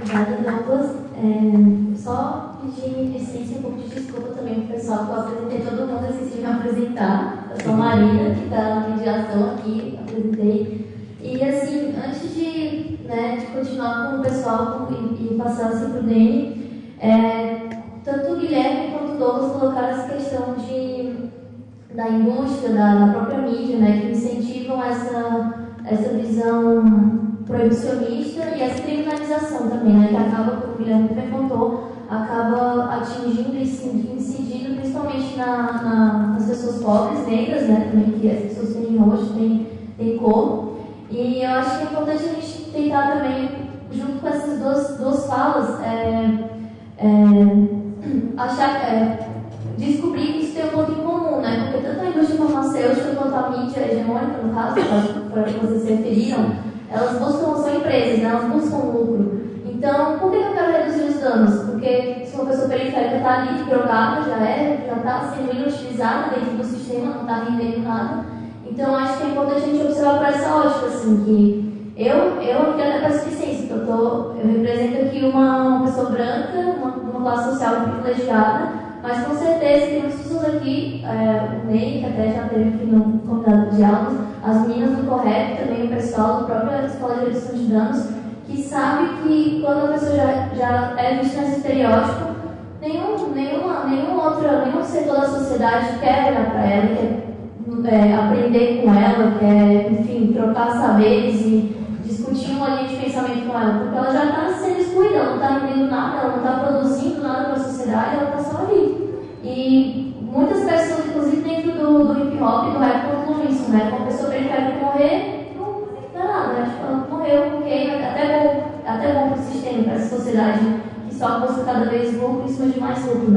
Obrigada, Douglas. Só pedir licença e um pouco de desculpa também para o pessoal, que eu apresentei todo mundo, esqueci de me apresentar. Eu sou a Marina, que está na mediação aqui, apresentei. E assim, antes de continuar com o pessoal e passar assim para o Dani, tanto o Guilherme quanto o Douglas colocaram essa questão da indústria, da própria mídia, que incentivam essa visão proibicionista e essa criminalização também, que acaba, como o Guilherme perguntou, acaba atingindo e incidindo principalmente nas pessoas pobres, negras, também, que as pessoas têm rosto, têm cor. E eu acho que é importante a gente tentar também, junto com essas duas falas, descobrir que isso tem um ponto em comum, porque tanto a indústria farmacêutica quanto a mídia hegemônica, no caso, para que vocês se referiram, elas são empresas, elas buscam lucro. Então, por que eu quero reduzir os danos? Porque se uma pessoa periférica está ali, drogada, já está sendo inutilizada dentro do sistema, não está rendendo nada. Então, acho que é importante a gente observar por essa ótica, assim, que eu quero dar essa licença, eu represento aqui uma pessoa branca, uma classe social privilegiada, mas com certeza tem muitas pessoas aqui, o Ney, que até já teve aqui no convidado de aulas, as meninas do Correto, também o pessoal da própria Escola de Redução de Danos, que sabe que quando a pessoa já é vista nesse estereótipo, nenhum setor da sociedade quer olhar para ela, quer aprender com ela, quer, enfim, trocar saberes e discutir uma linha de pensamento com ela, porque ela já está sendo excluída, ela não está rendendo nada, ela não está produzindo nada para a sociedade, ela está só ali. E muitas pessoas, inclusive dentro do hip hop e do rap, concluem isso, Quando uma pessoa periférica morrer, não dá nada, Tipo, ela morreu, ok, até bom para o sistema, para essa sociedade que só busca cada vez lucro em cima de mais lucro,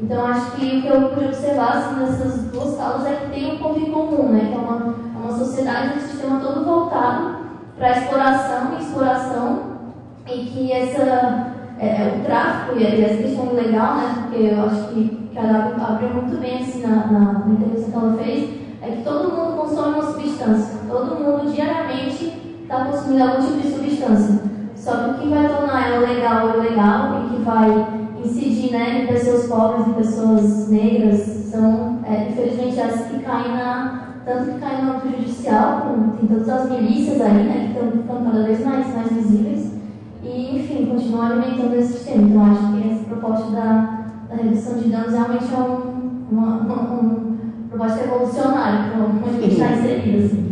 Então, acho que o que eu pude observar assim, nessas duas falas é que tem um ponto em comum, Que é uma sociedade, um sistema todo voltado para exploração, e que o tráfico e essa questão legal, porque eu acho que a Gabi abriu muito bem assim, na intervenção que ela fez, é que todo mundo consome uma substância, todo mundo diariamente está consumindo algum tipo de substância. Só que o que vai tornar ela legal ou ilegal e que vai incidir em pessoas pobres e pessoas negras são, infelizmente, as que caem tanto que caem no âmbito judicial, tem todas as milícias aí, que estão ficando cada vez mais visíveis, e, enfim, continuam alimentando esse sistema. Então, acho que essa proposta da redução de danos realmente é uma proposta revolucionária, onde a gente está inserido, assim.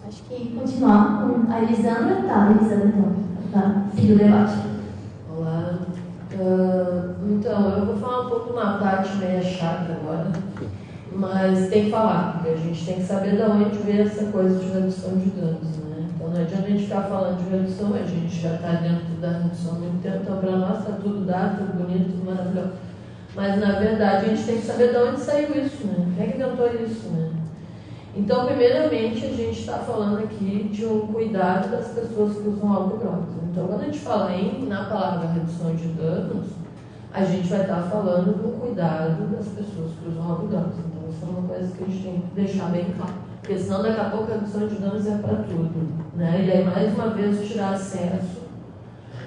Acho que continuar com a Elisandra. Elisandra, então, para seguir o debate. Olá. Então, eu vou falar um pouco na parte meio chata agora, mas tem que falar, porque a gente tem que saber de onde veio essa coisa de redução de danos, Então, não adianta a gente ficar falando de redução, a gente já está dentro da redução há muito tempo, então para nós está tudo dado, tudo bonito, tudo maravilhoso. Mas, na verdade, a gente tem que saber de onde saiu isso, Quem é que inventou isso, Então, primeiramente, a gente está falando aqui de um cuidado das pessoas que usam algodões. Então, quando a gente fala na palavra redução de danos, a gente vai estar falando do cuidado das pessoas que usam algodões. Então, isso é uma coisa que a gente tem que deixar bem claro. Porque senão, daqui a pouco, a redução de danos é para tudo. E aí, mais uma vez, tirar acesso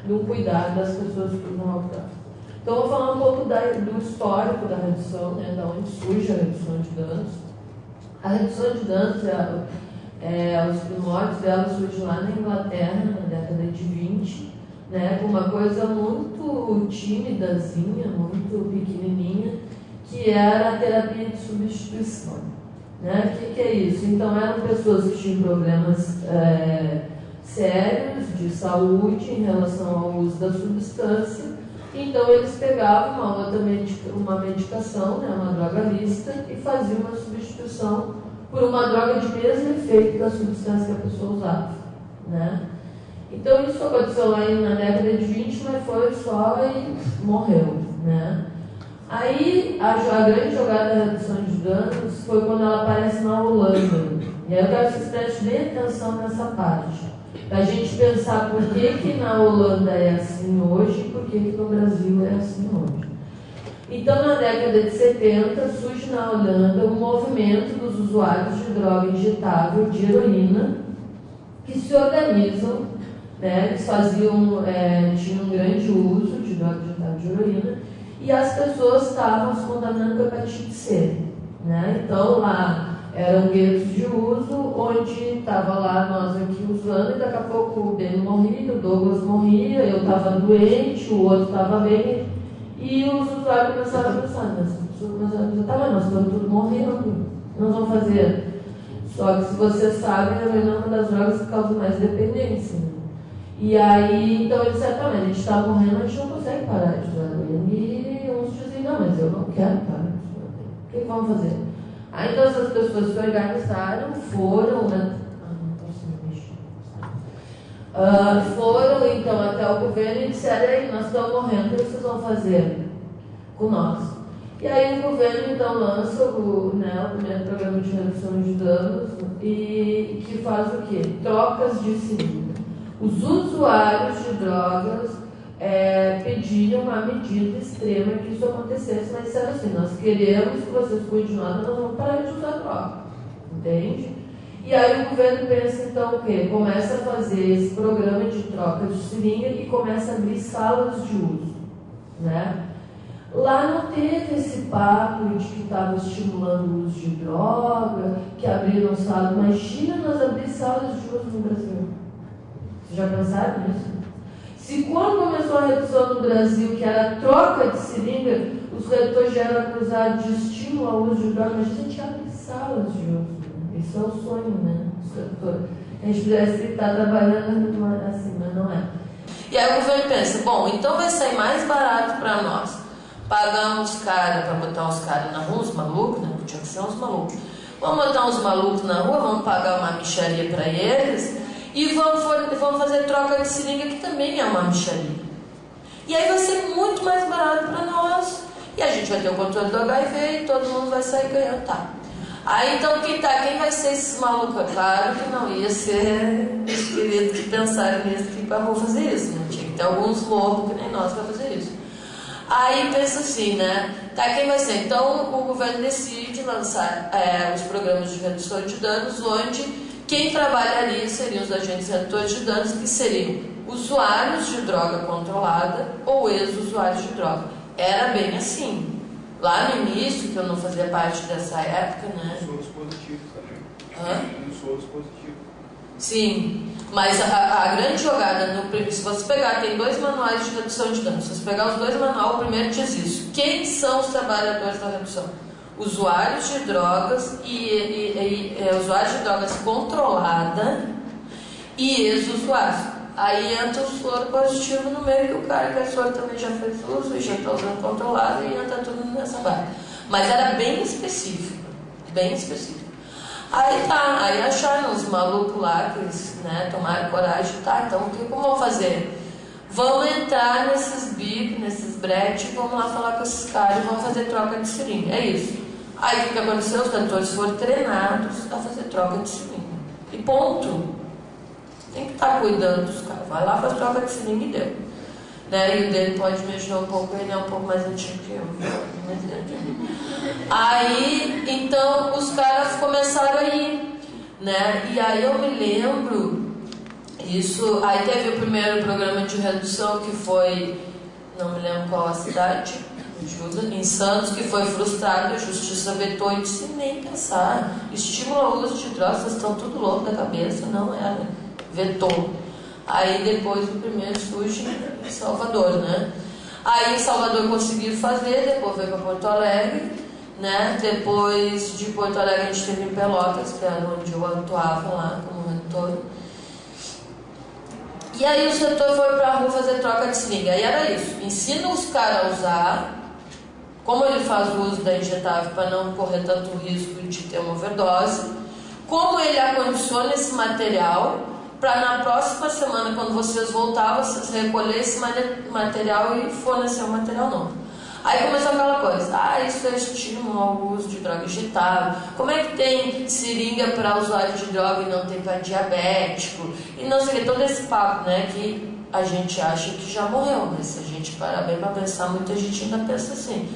do cuidado das pessoas que usam algodões. Então, eu vou falar um pouco do histórico da redução, da onde surge a redução de danos. A redução de danos, os primórdios dela surgem lá na Inglaterra, na década de 20, com uma coisa muito tímidazinha, muito pequenininha, que era a terapia de substituição. O que é isso? Então, eram pessoas que tinham problemas sérios de saúde em relação ao uso da substância. Então, eles pegavam uma medicação, uma droga lícita, e faziam uma substituição por uma droga de mesmo efeito da substância que a pessoa usava. Então, isso aconteceu lá na década de 20, mas foi só e morreu. Aí, a grande jogada da redução de danos foi quando ela aparece na Holanda. E aí eu quero que vocês prestem bem atenção nessa parte, para a gente pensar por que na Holanda é assim hoje e por que no Brasil é assim hoje. Então, na década de 70, surge na Holanda um movimento dos usuários de droga injetável de heroína que se organizam né? Eles tinham um grande uso de drogas de heroína e as pessoas estavam se contaminando com hepatite C, né? Então lá eram guetos de uso, onde estava lá nós aqui usando, e daqui a pouco o Ben morria, o Douglas morria, eu estava doente, o outro estava bem, e os usuários começaram a pensar, mas nós estamos todos morrendo, nós vamos fazer. Só que se vocês sabem, a heroína é uma das drogas que causa mais dependência. Né? E aí, então eles disseram, a gente está morrendo, a gente não consegue parar de usar heroína. E uns dizem, não, mas eu não quero parar de usar heroína. O que vamos fazer? Aí então essas pessoas se organizaram, foram então até o governo e disseram, aí, nós estamos morrendo, o que vocês vão fazer com nós? E aí o governo então lança o primeiro programa de redução de danos e que faz o quê? Trocas de seringa. Os usuários de drogas pediram uma medida extrema que isso acontecesse, mas disseram assim, nós queremos que vocês cuidem de nós vamos parar de usar droga. Entende? E aí o governo pensa então o quê? Começa a fazer esse programa de troca de seringa e começa a abrir salas de uso. Né? Lá não teve esse papo de que estava estimulando o uso de droga, que abriram salas. Imagina nós abrir salas de uso no Brasil. Vocês já pensaram nisso? Se quando começou a redução no Brasil, que era a troca de seringa, os redutores já eram acusados de estímulo ao uso de droga, mas a gente abre salas de uso. Isso é o sonho, né? A gente pudesse estar trabalhando assim, mas não é. E aí o governo pensa, bom, então vai sair mais barato para nós pagar uns caras, para botar uns caras na rua, uns malucos, né? Tinha que ser uns malucos. Vamos botar uns malucos na rua, vamos pagar uma mixaria para eles e vamos fazer troca de seringa, que também é uma mixaria. E aí vai ser muito mais barato para nós. E a gente vai ter o controle do HIV e todo mundo vai sair ganhando, tá? Aí então quem vai ser esses malucos? É claro que não ia ser os queridos que pensaram nisso, que vão fazer isso, né? Tinha que ter alguns loucos que nem nós para fazer isso. Aí pensa assim, né? Tá, quem vai ser? Então o governo decide lançar os programas de redução de danos, onde quem trabalharia seriam os agentes redutores de danos, que seriam usuários de droga controlada ou ex-usuários de droga. Era bem assim. Lá no início, que eu não fazia parte dessa época, né? Os soros positivos também. Hã? Os soros positivos. Sim, mas a grande jogada, se você pegar, tem 2 manuais de redução de danos. Se você pegar os 2 manuais, o primeiro diz isso. Quem são os trabalhadores da redução? Usuários de drogas usuários de drogas controlada e ex-usuários. Aí entra o soro positivo no meio, que o cara que é soro também já fez uso e já está usando controlado, e entra tudo nessa barra. Mas era bem específico, bem específico. Aí tá, aí acharam os malucos lá, que eles, né, tomaram coragem, tá, então como vão fazer? Vamos entrar nesses bicos, nesses bretes, vamos lá falar com esses caras e vamos fazer troca de seringa, é isso. Aí o que aconteceu? Os cantores foram treinados a fazer troca de seringa. E ponto. Tem que estar cuidando dos caras. Vai lá, faz troca de seringa e deu. Né? E o dele pode me ajudar um pouco, ele é um pouco mais antigo que eu. Aí, então, os caras começaram a ir. Né? E aí eu me lembro, isso, aí teve o primeiro programa de redução, que foi, não me lembro qual a cidade, ajuda, em Santos, que foi frustrado, a justiça vetou e disse, nem pensar, estímulo ao uso de drogas, vocês estão tudo louco da cabeça, não era. Vetou. Aí depois o primeiro surge em Salvador, né? Aí em Salvador conseguiu fazer, depois veio para Porto Alegre, né? Depois de Porto Alegre a gente teve em Pelotas, que era onde eu atuava lá como redutor. E aí o setor foi para a rua fazer troca de seringa. Aí era isso, ensina os caras a usar, como ele faz o uso da injetável para não correr tanto risco de ter uma overdose, como ele acondiciona esse material, para na próxima semana, quando vocês voltarem, vocês recolher esse material e fornecer um material novo. Aí começou aquela coisa, isso é estímulo ao uso de droga injetável, como é que tem seringa para usuário de droga e não tem para diabético, e não sei o que, todo esse papo, né, que a gente acha que já morreu, mas se a gente parar bem para pensar, muita gente ainda pensa assim.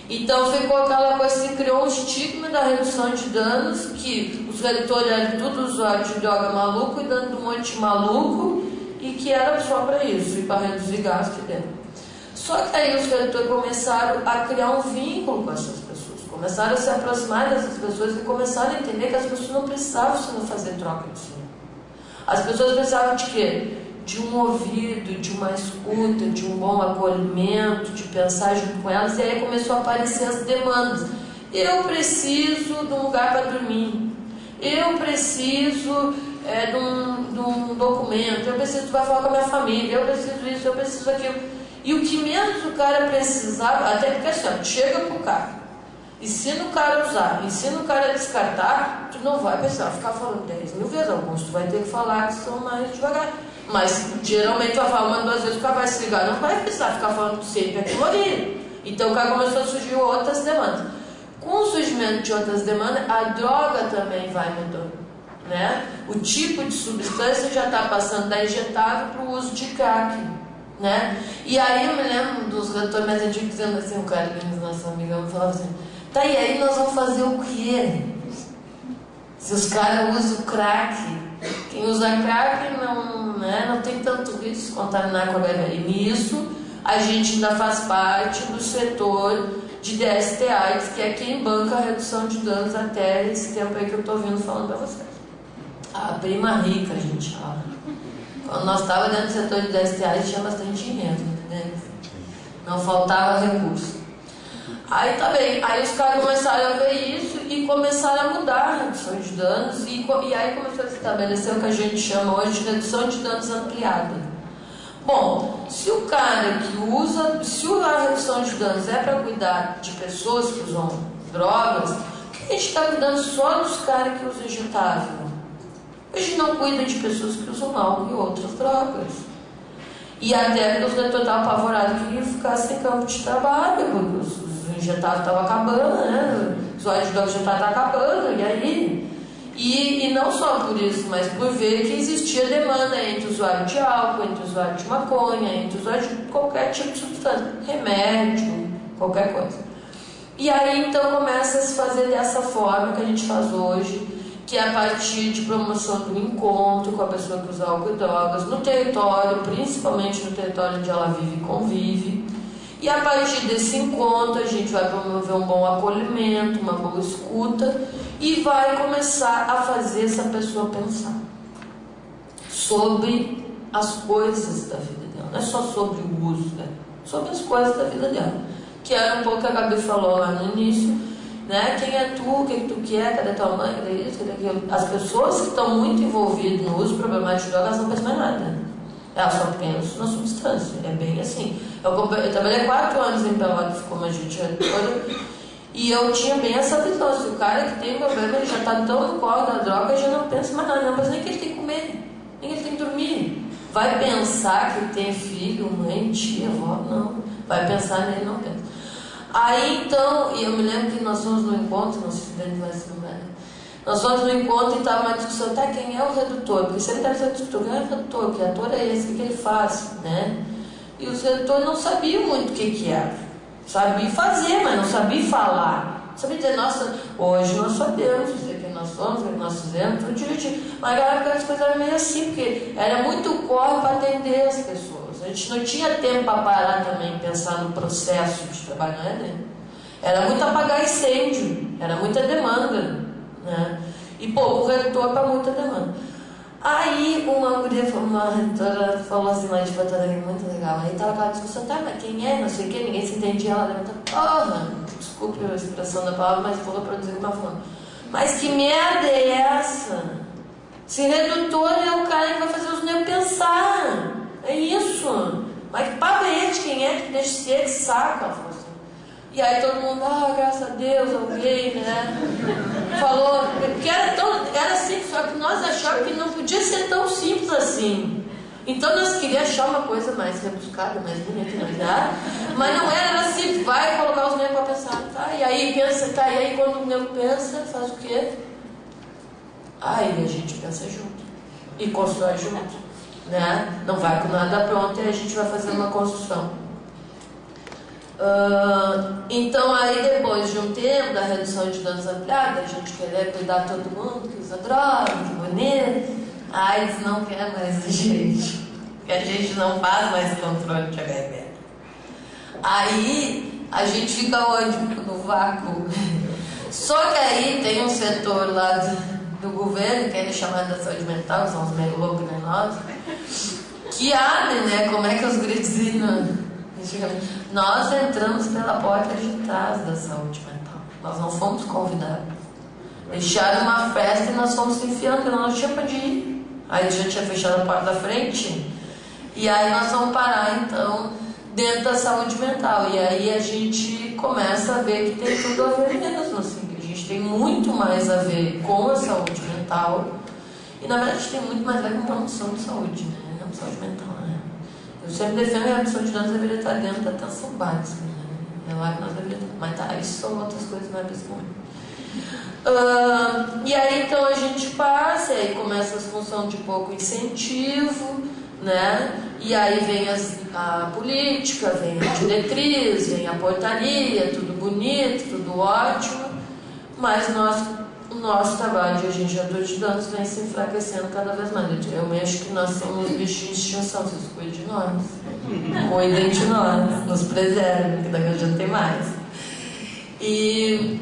Então ficou aquela coisa, se criou um estigma da redução de danos, que os redutores eram tudo usuários de droga maluco e dando um monte de maluco, e que era só para isso, e para reduzir gasto dentro. Só que aí os redutores começaram a criar um vínculo com essas pessoas, começaram a se aproximar dessas pessoas e começaram a entender que as pessoas não precisavam só fazer troca de som. As pessoas precisavam de quê? De um ouvido, de uma escuta, de um bom acolhimento, de pensar junto com elas, e aí começou a aparecer as demandas. Eu preciso de um lugar para dormir, eu preciso de um documento, eu preciso falar com a minha família, eu preciso isso, eu preciso aquilo. E o que menos o cara precisava, até porque assim, chega pro cara, ensina o cara a usar, ensina o cara a descartar, tu não vai precisar ficar falando 10 mil vezes, alguns tu vai ter que falar que são mais devagar. Mas geralmente tu vai falar uma, duas vezes, o cara vai se ligar, não vai precisar ficar falando sempre aquilo ali. Então o cara começou a surgir outras demandas. Com o surgimento de outras demandas, a droga também vai mudando, né? O tipo de substância já está passando da injetável para o uso de crack, né? E aí eu me lembro dos redutores mais antigos dizendo assim, o cara que nosso amigão falava assim, tá, e aí nós vamos fazer o quê? Se os caras usam crack, quem usa crack não tem tanto risco de contaminar com HIV. E nisso a gente ainda faz parte do setor de DST-AIDS, que é quem banca a redução de danos até esse tempo aí que eu estou vindo falando para vocês. A prima rica, a gente fala. Quando nós estávamos dentro do setor de DST-AIDS, tinha bastante dinheiro, entendeu? Não faltava recurso. Aí tá bem, aí os caras começaram a ver isso e começaram a mudar a redução de danos, e aí começou a se estabelecer o que a gente chama hoje de redução de danos ampliada. Bom, se o cara que usa, se a redução de danos é para cuidar de pessoas que usam drogas, por que a gente está cuidando só dos caras que usam injetável? A gente não cuida de pessoas que usam álcool e outras drogas. E até porque os redutores estavam apavorados que iam ficar sem campo de trabalho, porque os injetáveis estavam acabando, né? O usuário de droga injetável está acabando, e aí? E não só por isso, mas por ver que existia demanda entre o usuário de álcool, entre o usuário de maconha, entre o usuário de qualquer tipo de substância, remédio, qualquer coisa. E aí então começa a se fazer dessa forma que a gente faz hoje, que é a partir de promoção do encontro com a pessoa que usa álcool e drogas, no território, principalmente no território onde ela vive e convive. E a partir desse encontro a gente vai promover um bom acolhimento, uma boa escuta, e vai começar a fazer essa pessoa pensar sobre as coisas da vida dela, não é só sobre o uso, né? Sobre as coisas da vida dela, que era um pouco que a Gabi falou lá no início, né? Quem é tu, o que tu quer, cadê tua mãe, cadê isso, cadê aquilo. As pessoas que estão muito envolvidas no uso problemático de drogas, elas não pensam mais nada, elas só pensam na substância, é bem assim. Eu trabalhei 4 anos em Pelotas como agente redutor, e eu tinha bem essa visão, se o cara que tem problema, ele já está tão no colo da droga, já não pensa mais nada, não pensa nem que ele tem que comer, nem que ele tem que dormir. Vai pensar que tem filho, mãe, tia, avó, não. Vai pensar nele, não pensa. Aí então, e eu me lembro que nós fomos no encontro, não sei se ele vai se lembrar, nós fomos no encontro e estava uma discussão, tá, quem é o redutor? Porque sempre deve ser discussão, quem é o redutor? Que ator é esse? O que ele faz? Né? E os redutores não sabiam muito o que era. Sabia fazer, mas não sabia falar. Sabia dizer, nossa, hoje nós sabemos dizer quem nós somos, o que nós fizemos, tudo direitinho. Mas na época as coisas eram meio assim, porque era muito corre para atender as pessoas. A gente não tinha tempo para parar também, pensar no processo de trabalho, né? Era muito apagar incêndio, era muita demanda, né? E pouco redutor para muita demanda. Aí uma mulher, uma redutora falou assim, mas tipo, muito legal. Aí tava aquela discussão, tá, mas quem é? Não sei o que, ninguém se entendia. Ela levantou, porra, desculpe a expressão da palavra, mas vou reproduzir uma forma. Mas que merda é essa? Se redutor é o cara que vai fazer os negros pensar. É isso. Mas que papo é esse? Quem é que deixa ser? Que saco? Ela falou assim. E aí todo mundo, graças a Deus, alguém, né? Falou, porque era assim, só que nós achávamos que não podia ser tão simples assim. Então nós queríamos achar uma coisa mais rebuscada, mais bonita, mas não era assim, vai colocar os negros para pensar, tá? E aí pensa, tá? E aí quando o negro pensa, faz o quê? Aí a gente pensa junto e constrói junto, né? Não vai com nada pronto e a gente vai fazer uma construção. Então aí depois de um tempo da redução de danos ampliada, a gente querer cuidar de todo mundo que usa droga, que bonito, a AIDS não quer mais a gente. que a gente não faz mais controle de HIV. Aí a gente fica onde? No vácuo. Só que aí tem um setor lá do governo, que é chamado da saúde mental, são os meio loucos, né, nós, que abre, né? Como é que os gritos nós entramos pela porta de trás da saúde mental. Nós não fomos convidados. Deixaram uma festa e nós fomos se enfiando, porque nós não tínhamos para ir. Aí já tinha fechado a porta da frente. E aí nós vamos parar, então, dentro da saúde mental. E aí a gente começa a ver que tem tudo a ver mesmo, assim. Que a gente tem muito mais a ver com a saúde mental. E na verdade tem muito mais a ver com promoção de saúde, né? Não saúde mental, né? Eu sempre defendo que a redução de danos deveria estar dentro da atenção básica, né? É lá que nós deveríamos. Mas tá, isso são outras coisas, não é principalmente. E aí então a gente passa, e aí começa as funções de pouco incentivo, né? E aí vem a política, vem a diretriz, vem a portaria, tudo bonito, tudo ótimo, mas o nosso trabalho de agente redutor de danos vem se enfraquecendo cada vez mais. Eu acho que nós somos bichinhos de extinção, vocês cuidem de nós, cuidem de nós, nos preservem, que daqui a gente tem mais. E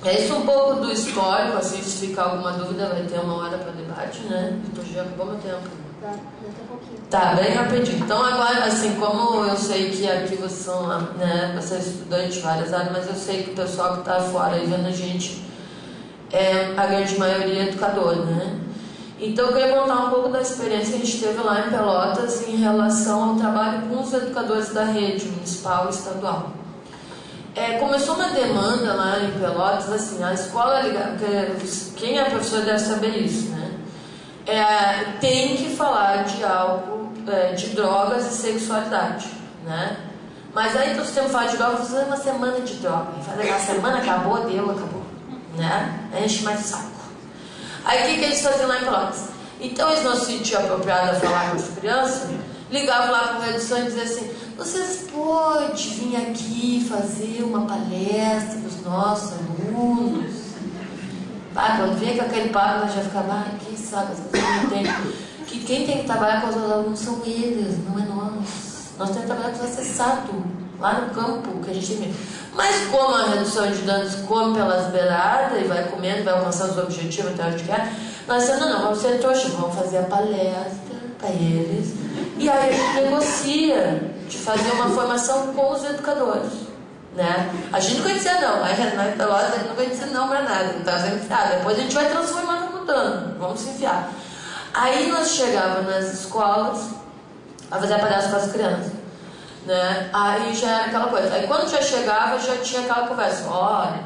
é isso um pouco do histórico, assim, se ficar alguma dúvida vai ter uma hora para debate, né? Depois já acabou meu tempo. Tá, já tá pouquinho. Tá, bem rapidinho. Então agora, assim, como eu sei que aqui vocês são, né, você é estudante de várias áreas, mas eu sei que o pessoal que está fora aí vendo a gente é a grande maioria educador, né? Então eu queria contar um pouco da experiência que a gente teve lá em Pelotas em relação ao trabalho com os educadores da rede municipal e estadual. Começou uma demanda lá em Pelotas, assim, a escola, quem é professor deve saber isso, né? Tem que falar de álcool, de drogas e sexualidade, né? Mas aí o sistema fala de drogas, você faz uma semana de droga, a semana acabou, acabou, né? Enche mais o saco. Aí o que eles faziam lá em Pelotas? Então eles não se sentiam apropriados a falar com as crianças, ligavam lá para a redução e diziam assim: vocês podem vir aqui fazer uma palestra para os nossos alunos? Quando vem com aquele papo, nós já ficava, quem sabe, as pessoas não entendem. Que quem tem que trabalhar com os alunos são eles, não é nós. Nós temos que trabalhar com os acessados, lá no campo, que a gente tem. Mas como a redução de danos come pelas beiradas e vai comendo, vai alcançar os objetivos até onde quer, nós dizemos, não, vamos ser trouxas, vamos fazer a palestra para eles. E aí a gente negocia de fazer uma formação com os educadores, né? A gente não vai dizer não, a gente não vai dizer não para nada, então vai enfiar. Depois a gente vai transformando, mudando, vamos se enfiar. Aí nós chegávamos nas escolas a fazer a palestra com as crianças, né? Aí já era aquela coisa. Aí quando já chegava, já tinha aquela conversa: olha,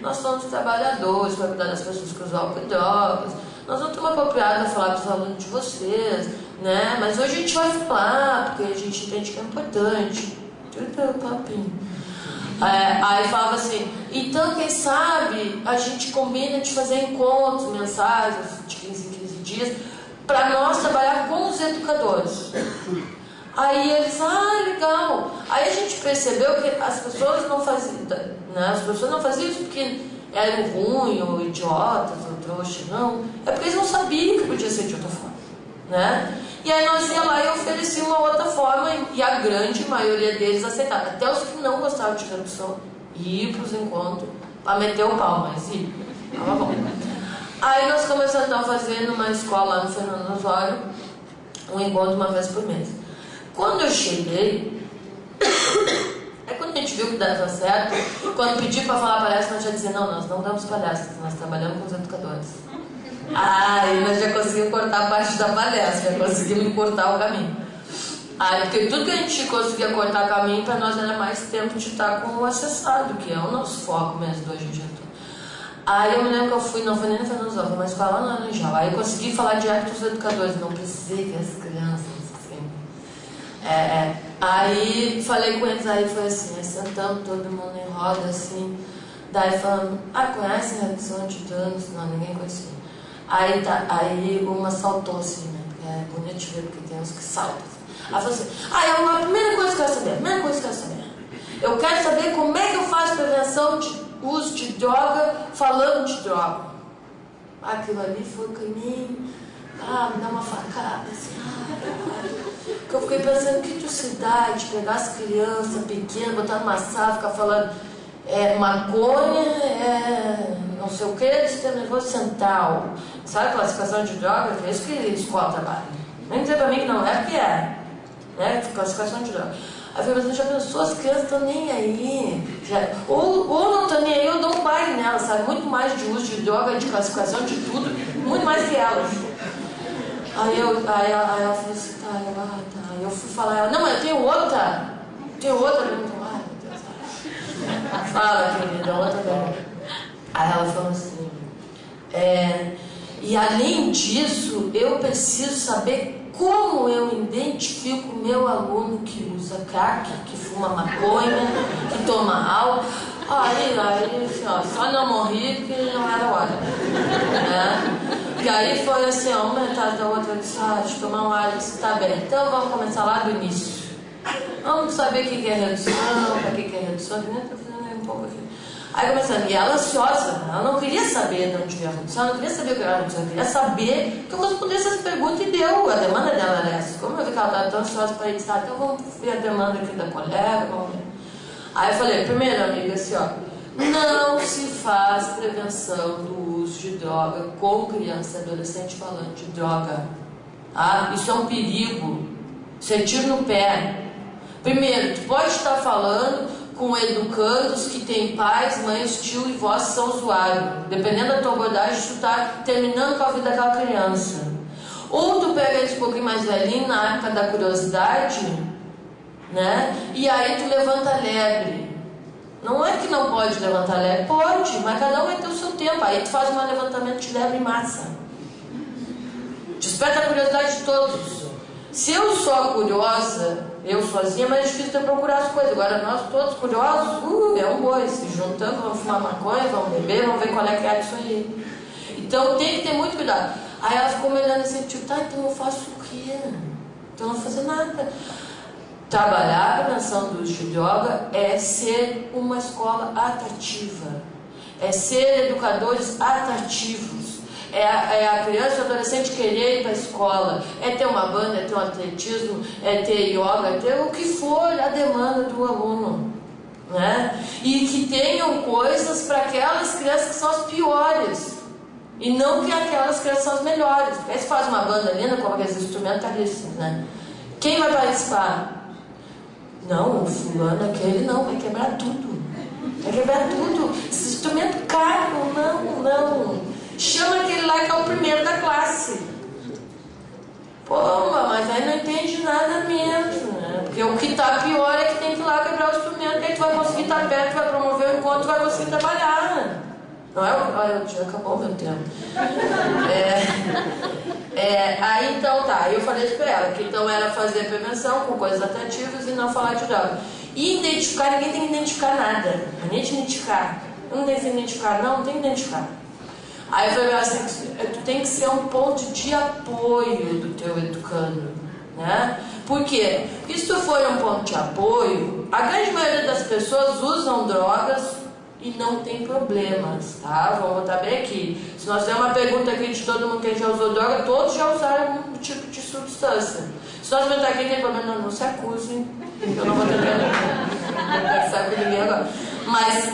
nós somos trabalhadores para cuidar das pessoas que usam álcool e drogas, nós não estamos apropriados a falar para os alunos de vocês, né? Mas hoje a gente vai falar, porque a gente entende que é importante. Tudo papinho. Aí falava assim: então quem sabe a gente combina de fazer encontros mensais de 15 em 15 dias para nós trabalhar com os educadores. Aí eles, legal. Aí a gente percebeu que as pessoas não faziam, né? As pessoas não faziam isso porque eram ruins, ou idiotas, ou trouxas, não. É porque eles não sabiam que podia ser de outra forma, né? E aí nós ia lá e oferecia uma outra forma, e a grande maioria deles aceitava. Até os que não gostavam de redução iam para os encontros para meter o pau, mas ia. Tava bom. Aí nós começamos então a fazer numa escola lá no Fernando Osório um encontro uma vez por mês. Quando eu cheguei, quando a gente viu que dava certo, quando pedi para falar palestra, nós já dizia: não, nós não damos palestras, nós trabalhamos com os educadores. Aí nós já conseguimos cortar a parte da palestra, já conseguimos encurtar o caminho. Porque tudo que a gente conseguia cortar o caminho, para nós era mais tempo de estar com o acessado, que é o nosso foco mesmo do hoje em dia. Aí eu me lembro que eu fui, não foi nem na Fernando Osório, mas foi lá no Laranjal. Aí eu consegui falar direto com os educadores, não precisei ver as crianças. Aí falei com eles, aí foi assim, sentamos todo mundo em roda assim, daí falando: conhece a redução de danos? Não, ninguém conhecia. Aí uma saltou assim, né? Porque é bonito de ver, porque tem uns que saltam. Ela falou assim: a primeira coisa que eu quero saber, eu quero saber como é que eu faço prevenção de uso de droga falando de droga. Aquilo ali foi que me dá uma facada assim, que eu fiquei pensando que atrocidade pegar as crianças pequenas, botar numa sala, ficar falando maconha, não sei o que, sistema nervoso central. Sabe, classificação de drogas? É isso que a escola trabalha. Nem dizer pra mim que não é, porque é. Né? Classificação de drogas. Aí eu falei, mas já pensou, as crianças estão nem aí. Ou não estão nem aí, eu dou um baile nelas, sabe? Muito mais de uso de droga, de classificação, de tudo, muito mais que elas. Aí ela falou assim, tá. Aí eu fui falar, ela, não, mas eu tenho outra. Eu falei, meu Deus. Fala, querida, outra dela. Aí ela falou assim, e além disso, eu preciso saber como eu identifico o meu aluno que usa crack, que fuma maconha, que toma álcool. Aí assim, ó, só não morri porque não era hora. Né? E aí foi assim, ó, uma metade da outra, eu disse, deixa eu tomar um ar, eu disse, tá bem, então vamos começar lá do início. Vamos saber o que é redução, para que é redução, que nem estou fazendo um pouco aqui. Aí começando, e ela ansiosa, ela não queria saber de onde veio a redução, ela não queria saber o que era a redução, ela queria saber que eu respondesse essa pergunta e deu. A demanda dela era essa. Como eu vi que ela estava tão ansiosa para ir, então vamos ver a demanda aqui da colega, vamos ver. Aí eu falei, primeiro, amiga, assim, ó, não se faz prevenção do uso de droga com criança e adolescente falando de droga. Tá? Isso é um perigo. Isso é tiro no pé. Primeiro, tu pode estar falando com educandos que têm pais, mães, tio e vós que são usuários. Dependendo da tua abordagem, tu está terminando com a vida daquela criança. Ou tu pega eles um pouquinho mais velhinho, na época da curiosidade, né? E aí tu levanta a lebre. Não é que não pode levantar lebre, pode, mas cada um vai ter o seu tempo. Aí tu faz um levantamento de lebre em massa. Desperta a curiosidade de todos. Se eu sou a curiosa, eu sozinha, mas é difícil de procurar as coisas. Agora nós todos curiosos, é um boi. Se juntando, vamos fumar maconha, vamos beber, vamos ver qual é que é isso aí. Então tem que ter muito cuidado. Aí ela ficou me olhando assim, tipo, tá, então eu faço o quê? Então eu não vou fazer nada. Trabalhar a prevenção do uso de droga é ser uma escola atrativa. É ser educadores atrativos. É a criança e o adolescente querer ir para a escola, é ter uma banda, é ter um atletismo, é ter yoga, é ter o que for a demanda do aluno, né? E que tenham coisas para aquelas crianças que são as piores e não que aquelas crianças são as melhores. Porque aí você faz uma banda linda, coloca esses instrumentalistas, né? Quem vai participar? Não, o fulano aquele não, vai quebrar tudo. Vai quebrar tudo. Esse instrumento caro, não. Chama aquele lá que é o primeiro da classe. Pô, mas aí não entende nada mesmo, né? Porque o que está pior é que tem que ir lá quebrar o instrumento, que aí tu vai conseguir estar perto, vai promover o encontro, vai conseguir trabalhar. Não é? Já acabou o meu tempo. Aí então tá, aí eu falei isso pra ela, que então era fazer a prevenção com coisas atrativas e não falar de droga. E identificar, ninguém tem que identificar nada. Nem te identificar. Eu não tenho que identificar, não tem que identificar. Aí eu falei assim, tu tem que ser um ponto de apoio do teu educando, né? Por quê? Porque se tu for um ponto de apoio, a grande maioria das pessoas usam drogas e não tem problemas, tá? Vamos botar bem aqui. Se nós temos uma pergunta aqui de todo mundo que já usou droga, todos já usaram algum tipo de substância. Se nós perguntar aqui tem problema, não se acusem, eu não vou ter problema. Sabe com ninguém agora. Mas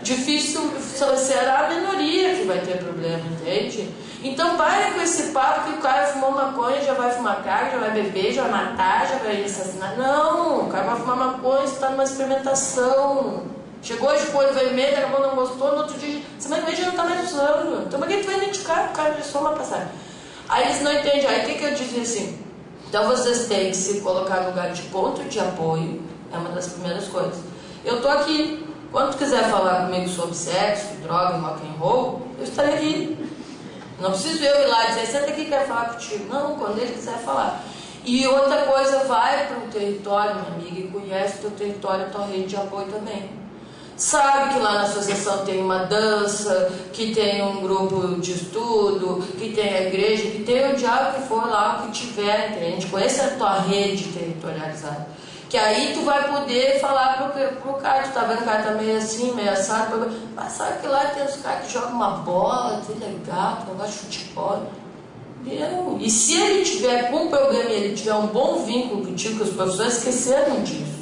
difícil será a minoria que vai ter problema, entende? Então pare com esse papo que o cara fumou maconha, já vai fumar carne, já vai beber, já vai matar, já vai assassinar. Não, o cara vai fumar maconha, está numa experimentação. Chegou hoje com o olho vermelho, daqui a pouco não gostou, no outro dia, semana que vem já não está mais usando. Então por que tu vai identificar? O cara já só uma passagem. Aí eles não entendem. Aí o que eu dizia assim? Então vocês têm que se colocar no lugar de ponto de apoio, é uma das primeiras coisas. Eu estou aqui. Quando tu quiser falar comigo sobre sexo, droga, rock and roll, eu estarei aqui. Não preciso eu ir lá e dizer, senta aqui que quero falar contigo. Não, quando ele quiser falar. E outra coisa, vai para um território, minha amiga, e conhece o teu território, a tua rede de apoio também. Sabe que lá na associação tem uma dança, que tem um grupo de estudo, que tem a igreja, que tem o diabo que for lá, o que tiver, entende? Conhece a tua rede territorializada. Que aí tu vai poder falar pro cara, tu tá vendo que o cara tá meio assim, meio assado, mas sabe que lá tem os caras que jogam uma bola, que legal, que negócio de futebol. E se ele tiver com o programa e ele tiver um bom vínculo contigo, que os professores esqueceram disso.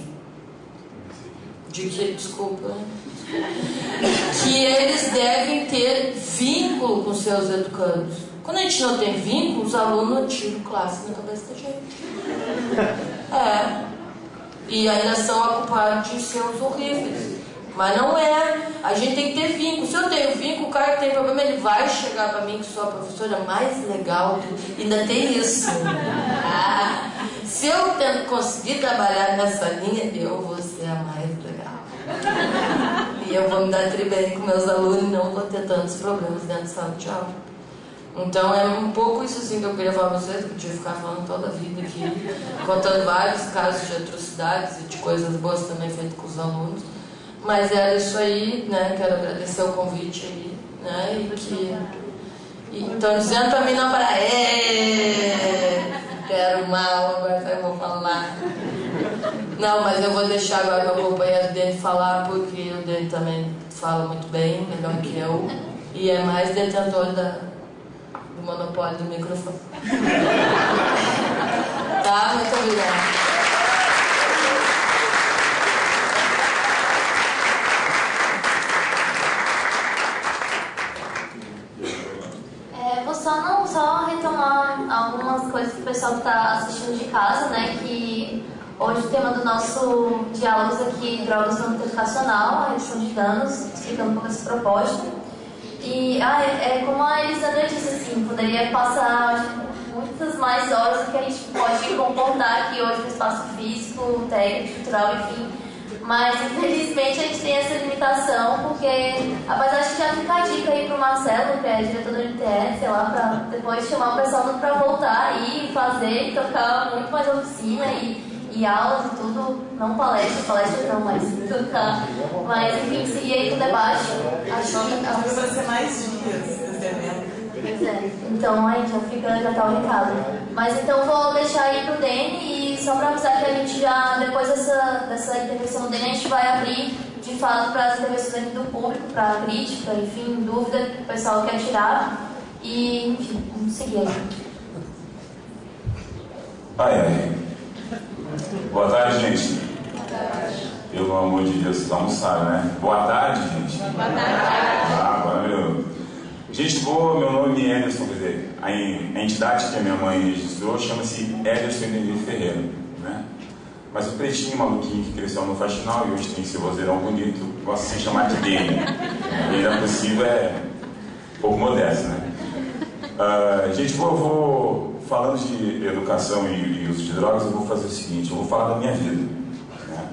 De que, desculpa, que eles devem ter vínculo com seus educandos. Quando a gente não tem vínculo, os alunos tiram classe na cabeça da gente. E ainda são ocupados de sermos horríveis. Mas não é. A gente tem que ter vínculo. Se eu tenho vínculo, o cara que tem problema, ele vai chegar pra mim, que sou a professora mais legal. Ainda tem isso. Se eu conseguir trabalhar nessa linha, eu vou ser a mais legal. E eu vou me dar bem com meus alunos e não vou ter tantos problemas dentro da sala de aula. Então é um pouco isso assim que eu queria falar pra vocês, que eu podia ficar falando toda a vida aqui, contando vários casos de atrocidades e de coisas boas também feitas com os alunos. Mas era isso aí, né? Quero agradecer o convite aí, né? E estão dizendo pra mim não parar. Quero mal, agora eu vou falar. Não, mas eu vou deixar agora meu companheiro dele falar, porque o dele também fala muito bem, melhor que eu. E é mais detentor do monopólio do microfone. Tá? Muito obrigada. Só retomar algumas coisas que o pessoal que está assistindo de casa, né? Que hoje o tema do nosso diálogos aqui, drogas no âmbito educacional, a redução de danos, explicando um pouco essa proposta. E como a Elisandra disse, assim, poderia passar muitas mais horas do que a gente pode comportar aqui hoje no espaço físico, técnico, cultural, enfim. Mas, infelizmente, a gente tem essa limitação, porque, apesar de já ficar a dica aí pro Marcelo, que é diretor do NTE, sei lá, pra depois chamar o pessoal pra voltar aí, fazer e tocar muito mais oficina e aulas e tudo, não palestras não, mas tocar. Mas, enfim, seguir aí com o debate. Acho que vai ser mais dias esse evento. Pois é, então aí já tá o recado. Mas então vou deixar aí pro Dene e só para avisar que a gente já, depois dessa intervenção do Dene, a gente vai abrir de fato para as intervenções do público, para crítica, enfim, dúvida que o pessoal quer tirar. E, enfim, vamos seguir aí. Boa tarde, gente. Pelo amor de Deus, vocês almoçaram, né? Boa tarde, gente. Boa tarde. Agora melhorou. Gente boa, meu nome é Ederson, quer dizer, a entidade que a minha mãe registrou chama-se Ederson Enelio Ferreira, né? Mas o pretinho maluquinho que cresceu no Faxinal e hoje tem esse vozeirão bonito, gosta de se chamar de Dene. E ainda possível é um pouco modesto, né? Gente boa, eu vou, falando de educação e uso de drogas, eu vou fazer o seguinte, eu vou falar da minha vida, né?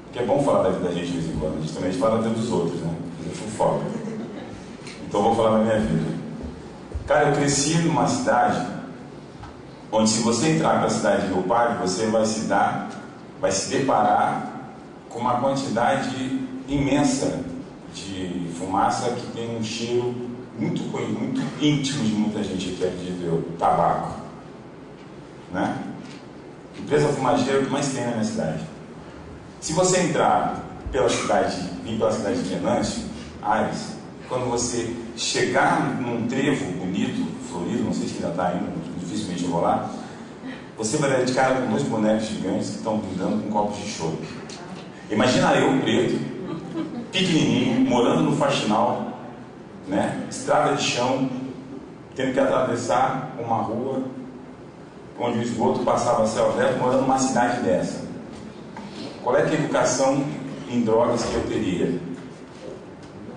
Porque é bom falar da vida da gente de vez em quando, a gente também fala da vida dos outros, né? Fazer fofoca. Então eu vou falar da minha vida. Cara, eu cresci numa cidade onde, se você entrar na cidade de Rio Pardo, você vai se deparar com uma quantidade imensa de fumaça que tem um cheiro muito ruim, muito íntimo de muita gente aqui, acredito eu, tabaco, né? Empresa fumageira é o que mais tem na minha cidade. Se você entrar vir pela cidade de Venâncio, Ares, quando você chegar num trevo bonito, florido, não sei se ainda está ainda, dificilmente eu vou lá, você vai dar de cara com 2 bonecos gigantes que estão brindando com copos de chope. Imagina eu, preto, pequenininho, morando no Faxinal, né? Estrada de chão, tendo que atravessar uma rua onde o esgoto passava a céu aberto, morando numa cidade dessa. Qual é que é a educação em drogas que eu teria?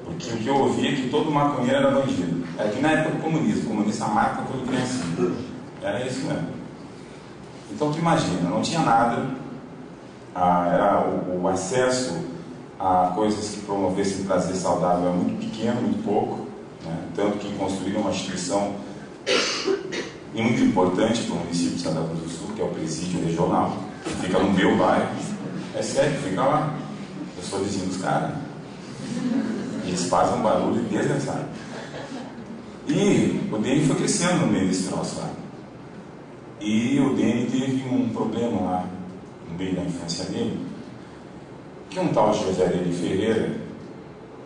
Porque o que eu ouvi é que todo maconheiro era bandido. Era que na época do comunismo, o comunista mata quando criancinha. Era isso mesmo. Então tu imagina, não tinha nada, era o acesso a coisas que promovessem prazer saudável era muito pequeno, muito pouco, né? Tanto que construíram uma instituição muito importante para o município de Santa Cruz do Sul, que é o presídio regional, que fica no meu bairro. É sério, fica lá. Eu sou vizinho dos caras. Eles fazem um barulho desnecessário. E o Dene foi crescendo no meio desse troço lá. E o Dene teve um problema lá no meio da infância dele, que um tal José Dene Ferreira,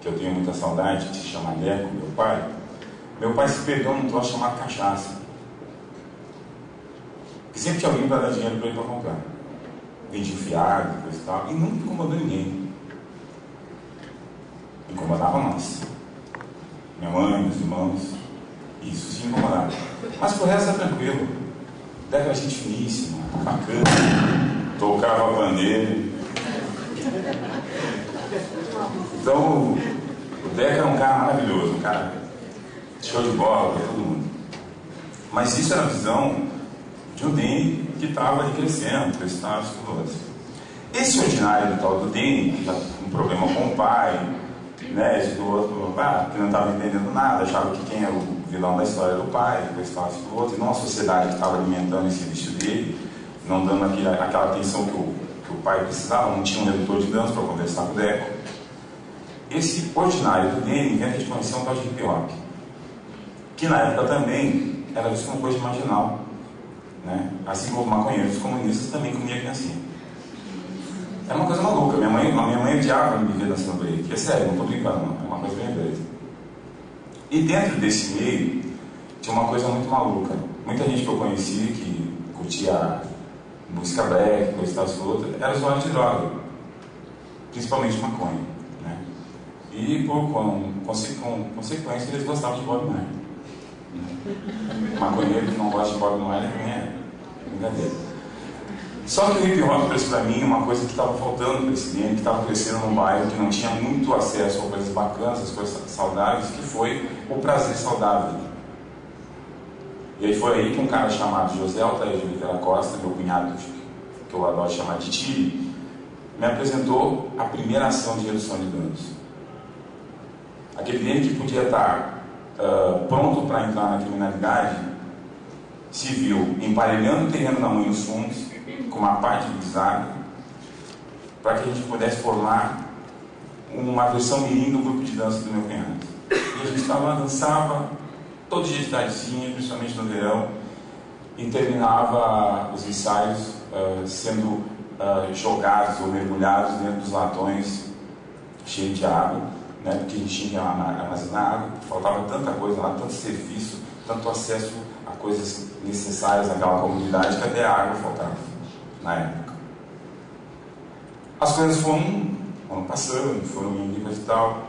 que eu tenho muita saudade, que se chama Leco, meu pai se perdeu num troço chamado cachaça. Porque sempre tinha alguém para dar dinheiro para ele para comprar. Vendia fiado, coisa e tal, e nunca incomodou ninguém. Incomodava nós. Minha mãe, meus irmãos, isso se incomodava. Mas por resto é tranquilo. Deca era gente finíssima, bacana, tocava a bandeira. Então, o Deca era um cara maravilhoso, um cara show de bola para todo mundo. Mas isso era a visão de um Dene que estava ali crescendo, prestando estudos. Esse ordinário do tal do Dene, que já tinha um problema com o pai, né, esse do outro, que não estava entendendo nada, achava que quem era o vilão da história era o pai, prestava estudos, e não a sociedade que estava alimentando esse vício dele, não dando aquela atenção que o pai precisava, não tinha um redutor de danos para conversar com o Deco. Esse ordinário do Dene inventa de conhecer um tal de hip hop, que na época também era visto como coisa marginal, né? Assim como maconheiros comunistas também comiam criancinha. Era uma coisa maluca. Minha mãe odiava me ver dançando break. É sério, não estou brincando, não. É uma coisa bem doida. E dentro desse meio tinha uma coisa muito maluca. Muita gente que eu conheci que curtia música black, coisa e tal, outra, era usuário de droga, principalmente maconha, né? E por consequência eles gostavam de Bob Marley. Maconheiro que não gosta de Bob Marley também é brincadeira. Só que o hip hop trouxe para mim uma coisa que estava faltando para esse Dene, que estava crescendo num bairro que não tinha muito acesso a coisas bacanas, as coisas saudáveis, que foi o prazer saudável. E aí foi aí que um cara chamado José Altair de Oliveira Costa, meu cunhado, que eu adoro chamar de Tiri, me apresentou a primeira ação de redução de danos. Aquele Dene que podia estar pronto para entrar na criminalidade, se viu emparelhando o terreno da mãe nos fundos, com uma parte do deságio, para que a gente pudesse formar uma versão mirim do grupo de dança do meu cunhado. E a gente estava lá, dançava, todo dia de tardezinha, principalmente no verão, e terminava os ensaios sendo jogados ou mergulhados dentro dos latões cheios de água, né, porque a gente tinha que armazenar água, faltava tanta coisa lá, tanto serviço, tanto acesso a coisas necessárias naquela comunidade, que até a água faltava na época. As coisas foram passando, foram indo e coisa e tal.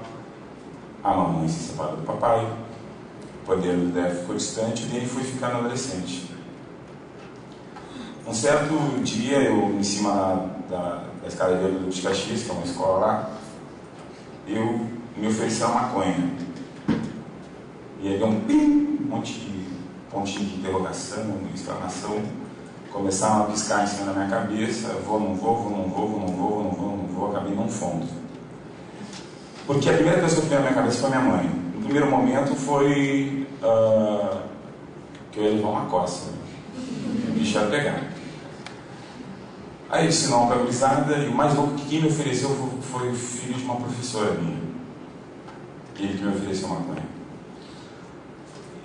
A mamãe se separou do papai, o poder do Deco ficou distante e ele foi ficando adolescente. Um certo dia, eu em cima da escadaria do de Caxias, que é uma escola lá, eu me ofereci a maconha. E aí deu um pim, um monte de pontinho de interrogação, exclamação, começaram a piscar em cima da minha cabeça, vou, não vou, vou, não vou, vou, não vou, vou, não vou, não vou, acabei num fundo. Porque a primeira coisa que eu fui na minha cabeça foi minha mãe. No primeiro momento foi que eu ia levar uma coça, o bicho ia pegar. Aí eu disse não, gurizada, e o mais louco que quem me ofereceu foi o filho de uma professora minha. Ele que me ofereceu maconha.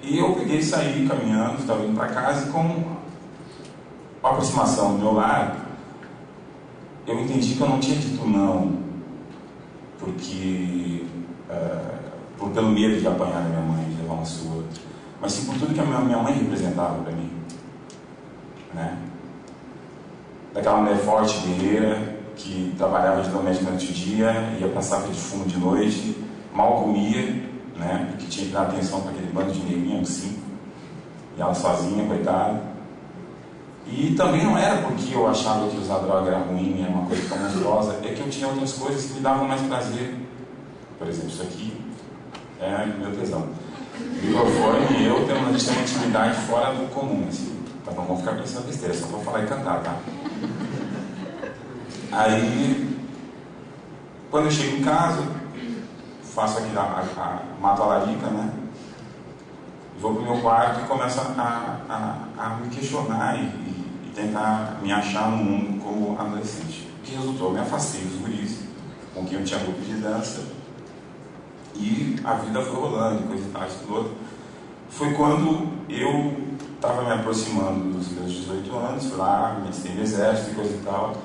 E eu peguei e saí caminhando, estava indo para casa, e com a aproximação do meu lado, eu entendi que eu não tinha dito não, porque pelo medo de apanhar da minha mãe, de levar uma surra, mas sim por tudo que a minha mãe representava para mim, né? Daquela mulher forte, guerreira, que trabalhava de doméstica durante o dia, ia para a safra de fumo de noite, mal comia, né? Porque tinha que dar atenção para aquele bando de neguinha, uns 5, e ela sozinha, coitada. E também não era porque eu achava que usar droga era ruim, era uma coisa tão monstruosa, é que eu tinha outras coisas que me davam mais prazer. Por exemplo, isso aqui é meu tesão. O microfone e eu temos uma intimidade fora do comum, assim. Mas não vamos ficar pensando besteira, só vou falar e cantar, tá? Aí, quando eu chego em casa, faço aqui mato a larica, né? Vou pro meu quarto e começo a me questionar e tentar me achar no mundo como adolescente. O que resultou? Eu me afastei dos guris, com quem eu tinha grupo de dança, e a vida foi rolando, coisa e tal, isso tudo outro. Foi quando eu estava me aproximando dos meus 18 anos, fui lá, me alistei no exército e coisa e tal.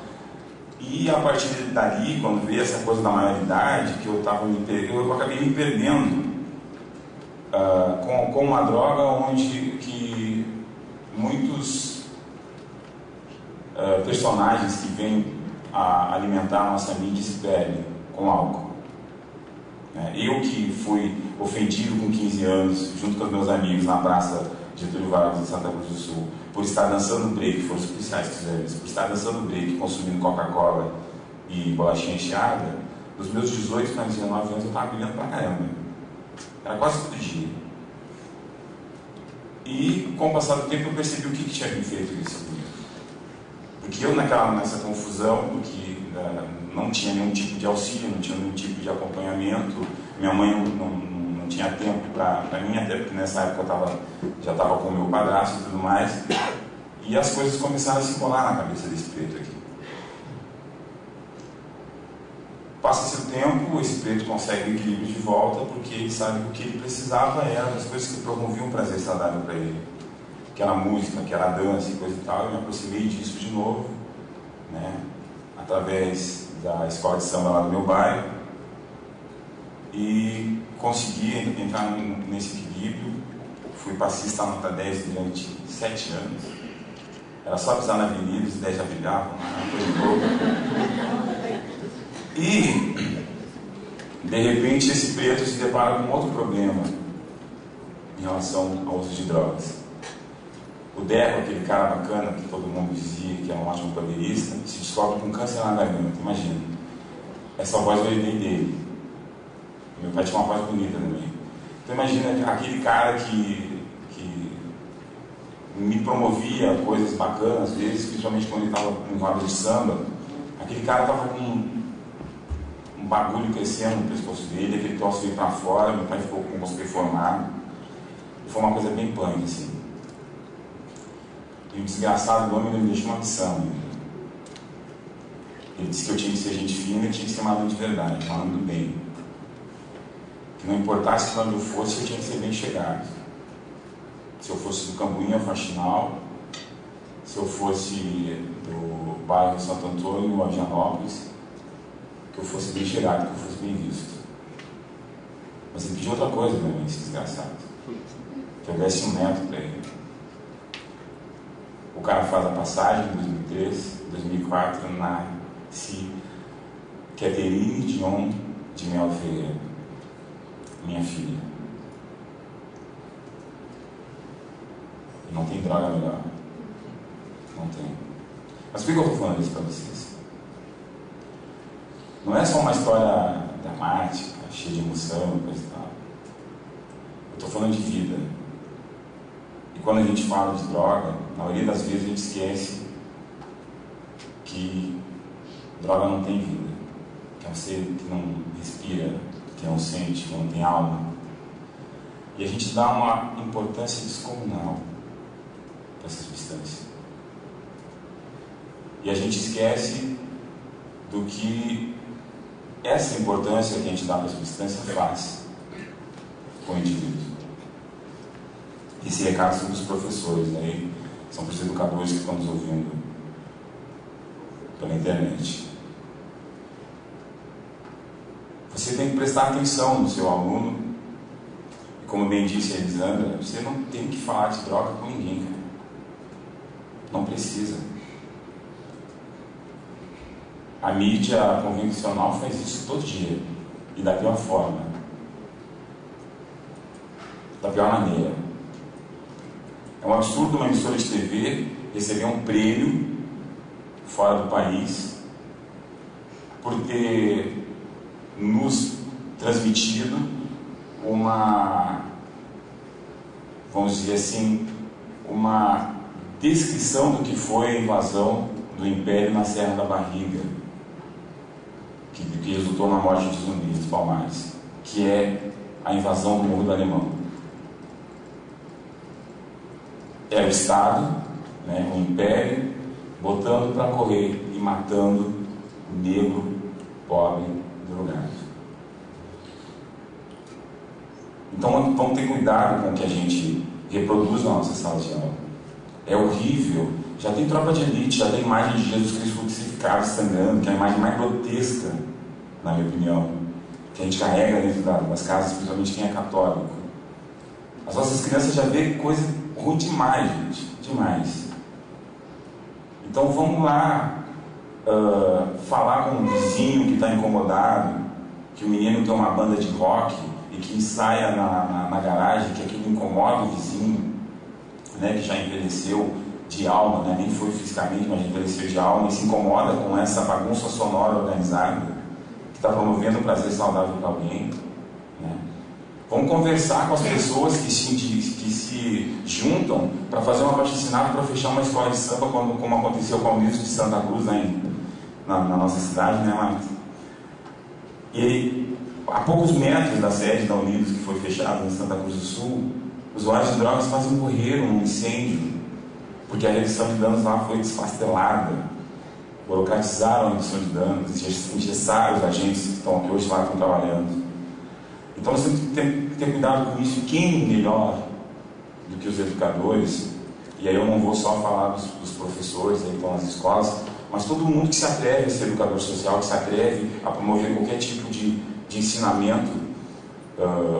E a partir dali, quando veio essa coisa da maioridade, que eu acabei me perdendo com uma droga onde que muitos personagens que vêm a alimentar a nossa mídia se perdem com álcool. Eu que fui ofendido com 15 anos, junto com os meus amigos na praça Getúlio Vargas, em Santa Cruz do Sul, por estar dançando break, foram os policiais que fizeram isso, por estar dançando break, consumindo Coca-Cola e bolachinha enxada, dos meus 18 para 19 anos eu estava bebendo pra caramba. Era quase todo dia. E com o passar do tempo eu percebi o que tinha me feito isso comigo. Porque eu nessa confusão, porque não tinha nenhum tipo de auxílio, não tinha nenhum tipo de acompanhamento, minha mãe não tinha tempo para mim, até porque nessa época eu já estava com o meu padrasto e tudo mais, e as coisas começaram a se colar na cabeça desse preto aqui. Passa-se o tempo, esse preto consegue o equilíbrio de volta, porque ele sabe que o que ele precisava era as coisas que promoviam um prazer saudável para ele, que era a música, que era a dança e coisa e tal. Eu me aproximei disso de novo, através da escola de samba lá do meu bairro, e consegui entrar nesse equilíbrio. Fui passista nota 10 durante 7 anos. Era só pisar na avenida, os 10 já brilhavam, uma coisa louca. E, de repente, esse preto se depara com outro problema em relação ao uso de drogas. O Deco, aquele cara bacana que todo mundo dizia que era um ótimo pandeirista, se descobre com câncer na garganta. Imagina, essa voz eu herdei dele. Meu pai tinha uma voz bonita também. Então imagina aquele cara que me promovia coisas bacanas, às vezes, principalmente quando ele estava em roda de samba. Aquele cara estava com um bagulho crescendo no pescoço dele, aquele troço veio para fora, meu pai ficou com o rosto deformado. Foi uma coisa bem punk, assim. E o desgraçado do homem me deixou uma missão. Ele disse que eu tinha que ser gente fina e tinha que ser maduro de verdade, falando do bem. Que não importasse para onde eu fosse, eu tinha que ser bem chegado. Se eu fosse do Cambuinho ao Faxinal, se eu fosse do bairro Santo Antônio ou Higienópolis, que eu fosse bem chegado, que eu fosse bem visto. Mas ele pediu outra coisa para mim, esse desgraçado. Que eu desse um neto para ele. O cara faz a passagem em 2003, 2004, nasce Catherine Dion de Mel Ferreira, minha filha. E não tem droga melhor. Não tem. Mas por que eu estou falando isso para vocês? Não é só uma história dramática, cheia de emoção, coisa e tal. Eu estou falando de vida. E quando a gente fala de droga, na maioria das vezes a gente esquece que droga não tem vida, que é um ser que não respira, que não sente, que não tem alma. E a gente dá uma importância descomunal para essa substância. E a gente esquece do que essa importância que a gente dá para a substância faz com o indivíduo. Esse recado são dos professores, né? São para os educadores que estão nos ouvindo pela internet. Você tem que prestar atenção no seu aluno. E como bem disse a Elisandra, você não tem que falar de droga com ninguém, cara. Não precisa. A mídia convencional faz isso todo dia. E da pior forma. Da pior maneira. É um absurdo uma emissora de TV receber um prêmio fora do país por ter nos transmitido uma, vamos dizer assim, uma descrição do que foi a invasão do Império na Serra da Barriga, que resultou na morte de Zumbi dos Palmares, que é a invasão do Morro do Alemão. É o Estado, né, o Império, botando para correr e matando o negro, pobre, drogado. Então vamos ter cuidado com o que a gente reproduz na nossa sala de aula. É horrível. Já tem Tropa de Elite, já tem imagem de Jesus Cristo crucificado, sangrando, que é a imagem mais grotesca, na minha opinião, que a gente carrega dentro das casas, principalmente quem é católico. As nossas crianças já vê coisa ruim demais, gente. Demais. Então vamos lá falar com um vizinho que está incomodado, que o menino tem uma banda de rock e que ensaia na garagem, que aquilo incomoda o vizinho, né, que já envelheceu de alma, né, nem foi fisicamente, mas envelheceu de alma e se incomoda com essa bagunça sonora organizada, que está promovendo um prazer saudável para alguém. Né? Vamos conversar com as pessoas que se juntam para fazer uma abaixo-assinado para fechar uma escola de samba, como aconteceu com a Unidos de Santa Cruz, na nossa cidade, né, Marta? E a poucos metros da sede da Unidos, que foi fechada em Santa Cruz do Sul, usuários de drogas quase morreram num incêndio, porque a redução de danos lá foi desfastelada. Burocratizaram a redução de danos, engessaram os agentes que estão aqui hoje lá, que estão trabalhando. Então nós temos que ter cuidado com isso. Quem melhor do que os educadores? E aí eu não vou só falar dos professores que estão nas escolas, mas todo mundo que se atreve a ser educador social, que se atreve a promover qualquer tipo de ensinamento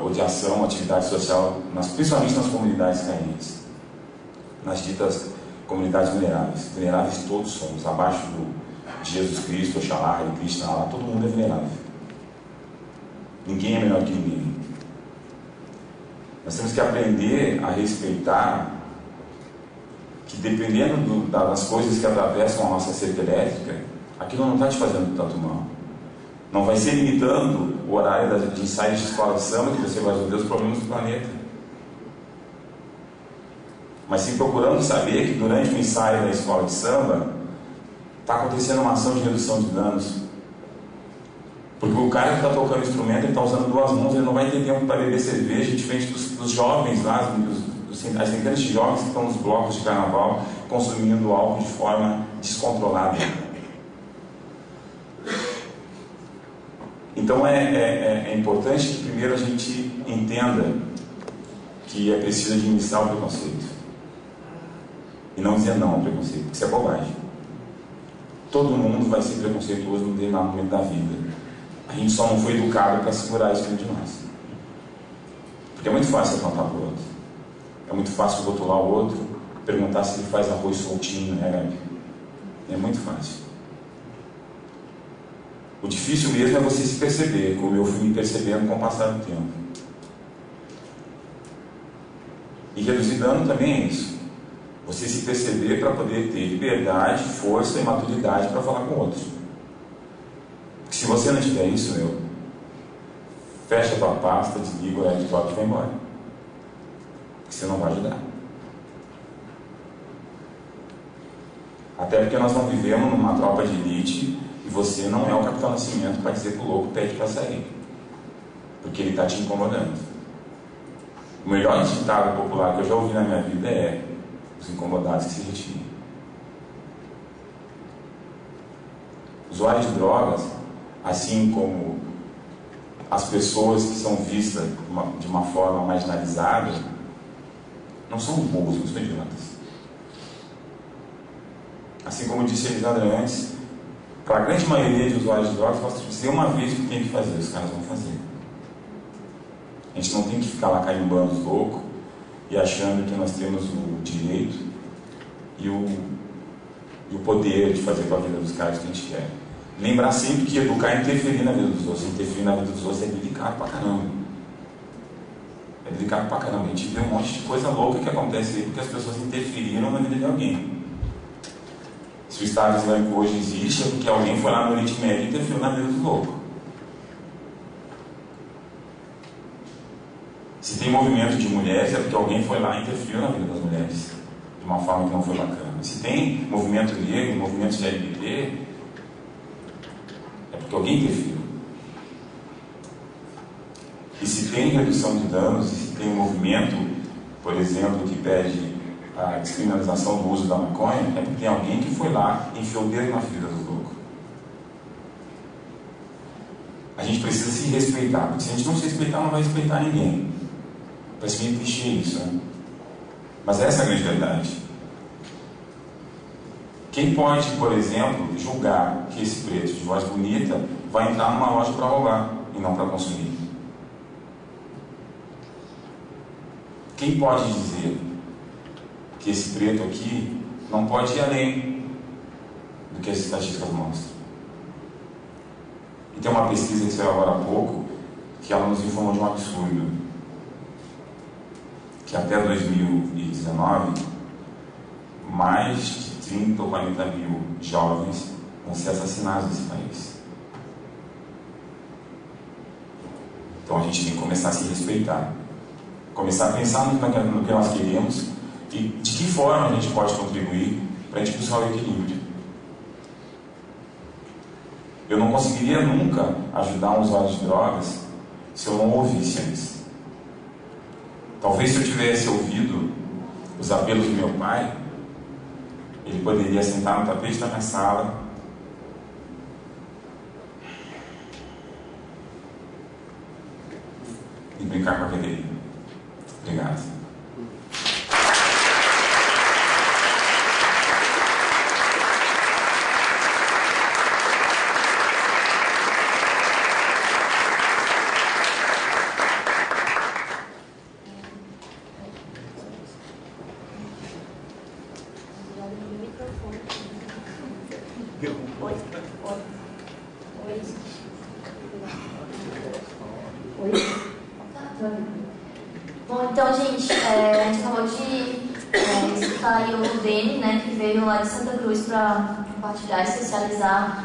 ou de ação, atividade social, principalmente nas comunidades carentes, nas ditas comunidades vulneráveis. Vulneráveis todos somos, abaixo de Jesus Cristo, Oxalá, Hare Krishna, lá, todo mundo é vulnerável. Ninguém é melhor que ninguém. Nós temos que aprender a respeitar que, dependendo das coisas que atravessam a nossa cerca elétrica, aquilo não está te fazendo tanto mal. Não vai ser limitando o horário de ensaios de escola de samba que você vai resolver os problemas do planeta. Mas sim procurando saber que durante o ensaio da escola de samba está acontecendo uma ação de redução de danos. Porque o cara que está tocando o instrumento, ele está usando duas mãos, ele não vai ter tempo para beber cerveja, diferente dos jovens lá, as centenas de jovens que estão nos blocos de carnaval consumindo álcool de forma descontrolada. Então é importante que primeiro a gente entenda que é preciso administrar o preconceito e não dizer não ao preconceito, porque isso é bobagem. Todo mundo vai ser preconceituoso no determinado momento da vida. A gente só não foi educado para segurar isso dentro de nós. Porque é muito fácil apontar para o outro. É muito fácil rotular o outro, perguntar se ele faz arroz soltinho, né, Gabi? É muito fácil. O difícil mesmo é você se perceber, como eu fui me percebendo com o passar do tempo. E reduzir dano também é isso. Você se perceber para poder ter liberdade, força e maturidade para falar com o outro. Porque se você não tiver isso, fecha a tua pasta, desliga o laptop e vai embora. Porque você não vai ajudar. Até porque nós não vivemos numa tropa de elite e você não é o Capitão Nascimento para dizer que o louco pede para sair. Porque ele está te incomodando. O melhor ditado popular que eu já ouvi na minha vida é: os incomodados que se retirem. Usuários de drogas, assim como as pessoas que são vistas de uma forma marginalizada, não são burros, não são idiotas. Assim como disse a Elisandra antes, para a grande maioria de usuários de drogas, posso dizer uma vez o que tem que fazer, os caras vão fazer. A gente não tem que ficar lá carimbando os loucos e achando que nós temos o direito e o poder de fazer com a vida dos caras o que a gente quer. Lembrar sempre que educar é interferir na vida dos outros. Interferir na vida dos outros é delicado pra caramba. É delicado pra caramba. A gente vê um monte de coisa louca que acontece aí porque as pessoas interferiram na vida de alguém. Se o Estado Islâmico hoje existe, é porque alguém foi lá no Oriente Médio e interferiu na vida do louco. Se tem movimento de mulheres, é porque alguém foi lá e interferiu na vida das mulheres de uma forma que não foi bacana. Se tem movimento negro, movimento de LGBT, é porque alguém interferiu. E se tem redução de danos, e se tem um movimento, por exemplo, que pede a descriminalização do uso da maconha, é porque tem alguém que foi lá e enfiou o dedo na ferida do louco. A gente precisa se respeitar, porque se a gente não se respeitar, não vai respeitar ninguém. Parece meio clichê isso, né? Mas essa é a grande verdade. Quem pode, por exemplo, julgar que esse preto de voz bonita vai entrar numa loja para roubar e não para consumir? Quem pode dizer que esse preto aqui não pode ir além do que as estatísticas mostram. E tem uma pesquisa que saiu agora há pouco, que ela nos informou de um absurdo, que até 2019, mais de 30 ou 40 mil jovens vão ser assassinados nesse país. Então a gente tem que começar a se respeitar, começar a pensar no que nós queremos e de que forma a gente pode contribuir para a gente buscar o equilíbrio. Eu não conseguiria nunca ajudar um usuário de drogas se eu não ouvisse antes. Talvez se eu tivesse ouvido os apelos do meu pai, ele poderia sentar no tapete da minha sala e brincar com a cadeirinha. Obrigado. Bom, então, gente, a gente acabou de escutar aí o Deni, né, que veio lá de Santa Cruz para compartilhar e socializar,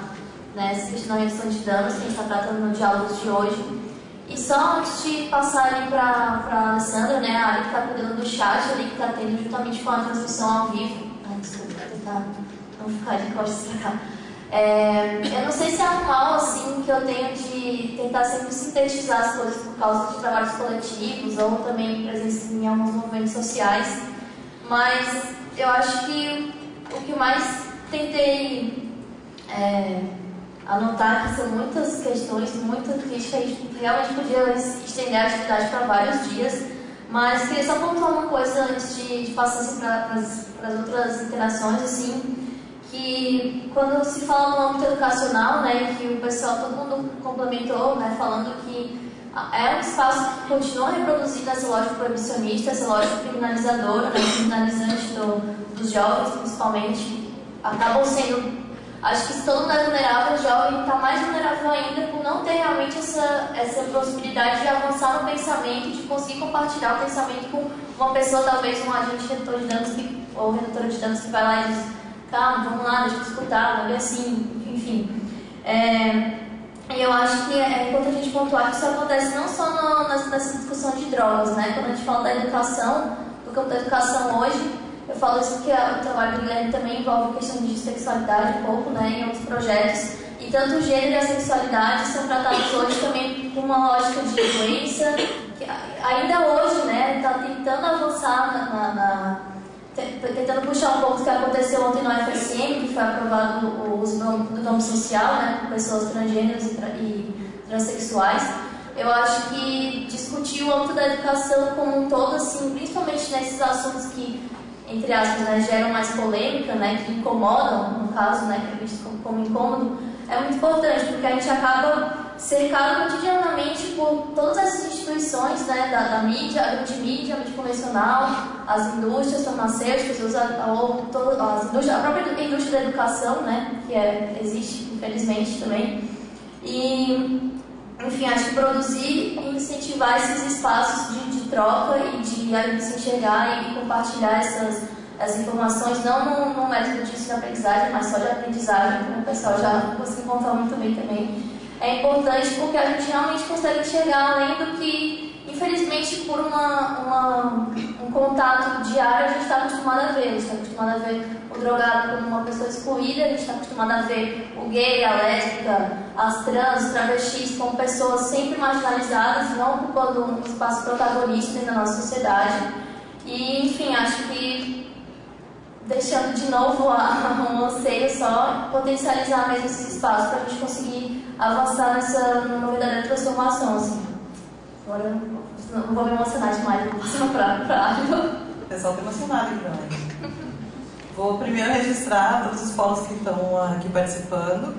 né, essa questão da redução de danos que a gente está tratando no diálogo de hoje. E só antes de passar ali para a Alessandra, né, a área que está cuidando do chat, ali que está tendo juntamente com a transmissão ao vivo. Desculpa, vou tentar não ficar de costas para cá. Eu não sei se é um mal assim que eu tenho de tentar sempre sintetizar as coisas por causa de trabalhos coletivos ou também presença em alguns movimentos sociais, mas eu acho que o que mais tentei anotar que são muitas questões, muita crítica, a gente realmente podia estender a atividade para vários dias, mas queria só pontuar uma coisa antes de passar assim, para as outras interações, assim, que quando se fala no âmbito educacional, né, que o pessoal, todo mundo complementou, né, falando que é um espaço que continua reproduzindo essa lógica proibicionista, essa lógica criminalizadora, né, criminalizante dos jovens, principalmente, acabam sendo, acho que se todo mundo é vulnerável, o jovem está mais vulnerável ainda por não ter realmente essa possibilidade de avançar no pensamento, de conseguir compartilhar o pensamento com uma pessoa, talvez um agente redutor de danos ou redutora de danos que vai lá e diz: calma, vamos lá, deixa eu escutar, não é assim, enfim. E eu acho que é importante a gente pontuar que isso acontece não só nessa discussão de drogas, né? Quando a gente fala da educação, do campo da educação hoje, eu falo isso porque o trabalho do Guilherme também envolve questão de sexualidade um pouco, né? Em outros projetos. E tanto o gênero e a sexualidade são tratados hoje também com uma lógica de doença, que ainda hoje, né, está tentando avançar tentando puxar um pouco o que aconteceu ontem no FSM, que foi aprovado o uso do nome social, né, por pessoas transgêneras e transexuais. Eu acho que discutir o âmbito da educação como um todo, assim, principalmente nesses assuntos que, entre aspas, né, geram mais polêmica, né, que incomodam, no caso, né, que é visto como incômodo, é muito importante, porque a gente acaba cercado cotidianamente por todas essas instituições, né, da mídia, a grande mídia, a mídia convencional, as indústrias farmacêuticas, a própria indústria da educação, né, que existe, infelizmente, também. E, enfim, acho que produzir e incentivar esses espaços de troca e de se enxergar e compartilhar as informações, não no método de ensino-aprendizagem, mas só de aprendizagem, como o pessoal já conseguiu contar muito bem também. É importante porque a gente realmente consegue enxergar além do que, infelizmente, por um contato diário, a gente está acostumado a ver. A gente está acostumado a ver o drogado como uma pessoa excluída, a gente está acostumado a ver o gay, a lésbica, as trans, os travestis como pessoas sempre marginalizadas, não ocupando um espaço protagonista na nossa sociedade. E, enfim, acho que, deixando de novo um anseio só, potencializar mesmo esses espaços para a gente conseguir avançar numa verdadeira transformação, assim. Agora, não vou me emocionar demais, vou passar para a área. O pessoal está emocionado aqui também. Vou primeiro registrar todos os polos que estão aqui participando.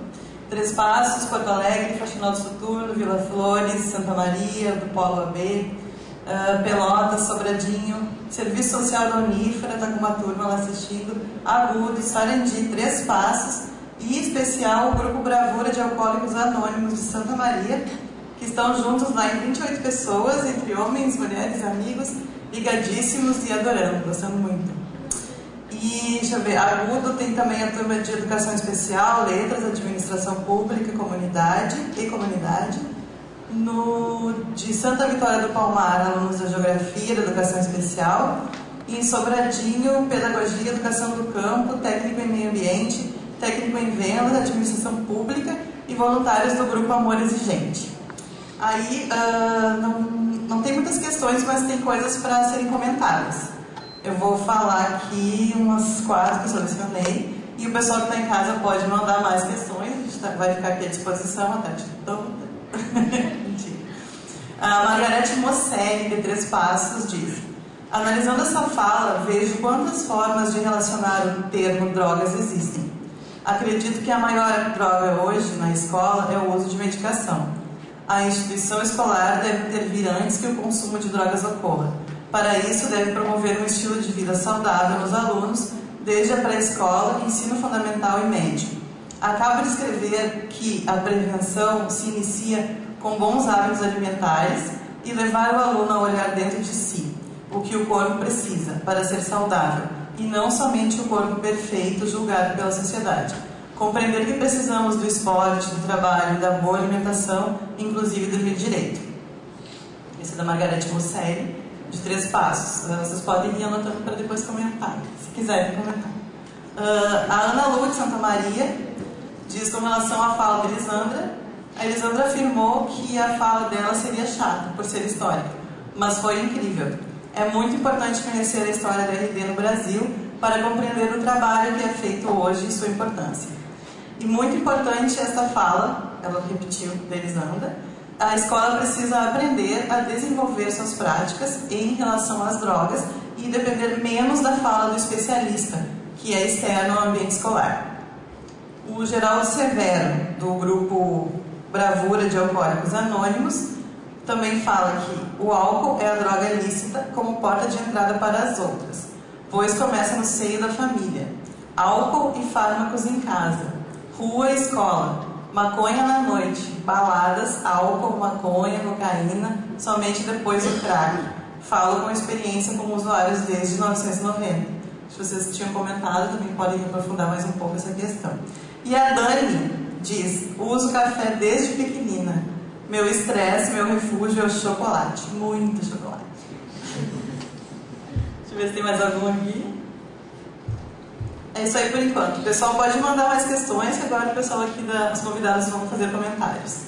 Três Passos, Porto Alegre, Faxinal do Soturno, Vila Flores, Santa Maria, do Polo AB, Pelotas, Sobradinho, Serviço Social da Unífera, está com uma turma lá assistindo, Agudos, Sarandi, Três Passos e, em especial, o Grupo Bravura de Alcoólicos Anônimos de Santa Maria, que estão juntos lá em 28 pessoas, entre homens, mulheres, amigos, ligadíssimos e adorando, gostando muito. E, deixa eu ver, Agudo tem também a turma de Educação Especial, Letras, Administração Pública, Comunidade. De Santa Vitória do Palmar, alunos da Geografia, da Educação Especial. E em Sobradinho, Pedagogia, Educação do Campo, Técnico em Meio Ambiente, Técnico em Vendas, Administração Pública e voluntários do Grupo Amor Exigente. Aí, não tem muitas questões, mas tem coisas para serem comentadas. Eu vou falar aqui umas 4 que eu selecionei, e o pessoal que está em casa pode mandar mais questões, a gente vai ficar aqui à disposição até de toda. A Margarete Mosselli, de Três Passos, diz: analisando essa fala, vejo quantas formas de relacionar o termo drogas existem. Acredito que a maior droga hoje na escola é o uso de medicação. A instituição escolar deve intervir antes que o consumo de drogas ocorra. Para isso, deve promover um estilo de vida saudável nos alunos, desde a pré-escola, ensino fundamental e médio. Acabo de escrever que a prevenção se inicia com bons hábitos alimentares e levar o aluno a olhar dentro de si, o que o corpo precisa para ser saudável, e não somente o corpo perfeito julgado pela sociedade. Compreender que precisamos do esporte, do trabalho, da boa alimentação, inclusive dormir direito. Esse é da Margarete Mosselli, de Três Passos. Vocês podem ir anotando para depois comentar, se quiserem comentar. A Ana Lu, de Santa Maria, diz com relação à fala de Elisandra. A Elisandra afirmou que a fala dela seria chata, por ser histórica, mas foi incrível. É muito importante conhecer a história da RD no Brasil para compreender o trabalho que é feito hoje e sua importância. E muito importante esta fala, ela repetiu, da Elisandra: a escola precisa aprender a desenvolver suas práticas em relação às drogas e depender menos da fala do especialista, que é externo ao ambiente escolar. O Geraldo Severo, do grupo Bravura de Alcoólicos Anônimos, também fala que o álcool é a droga lícita como porta de entrada para as outras, pois começa no seio da família. Álcool e fármacos em casa, rua e escola, maconha na noite, baladas, álcool, maconha, cocaína, somente depois o crack. Falo com experiência como usuários desde 1990. Se vocês tinham comentado, também podem aprofundar mais um pouco essa questão. E a Dani diz: uso café desde pequenina. Meu estresse, meu refúgio é o chocolate. Muito chocolate. Deixa eu ver se tem mais algum aqui. É isso aí por enquanto. O pessoal pode mandar mais questões, que agora o pessoal aqui, os convidados, vão fazer comentários.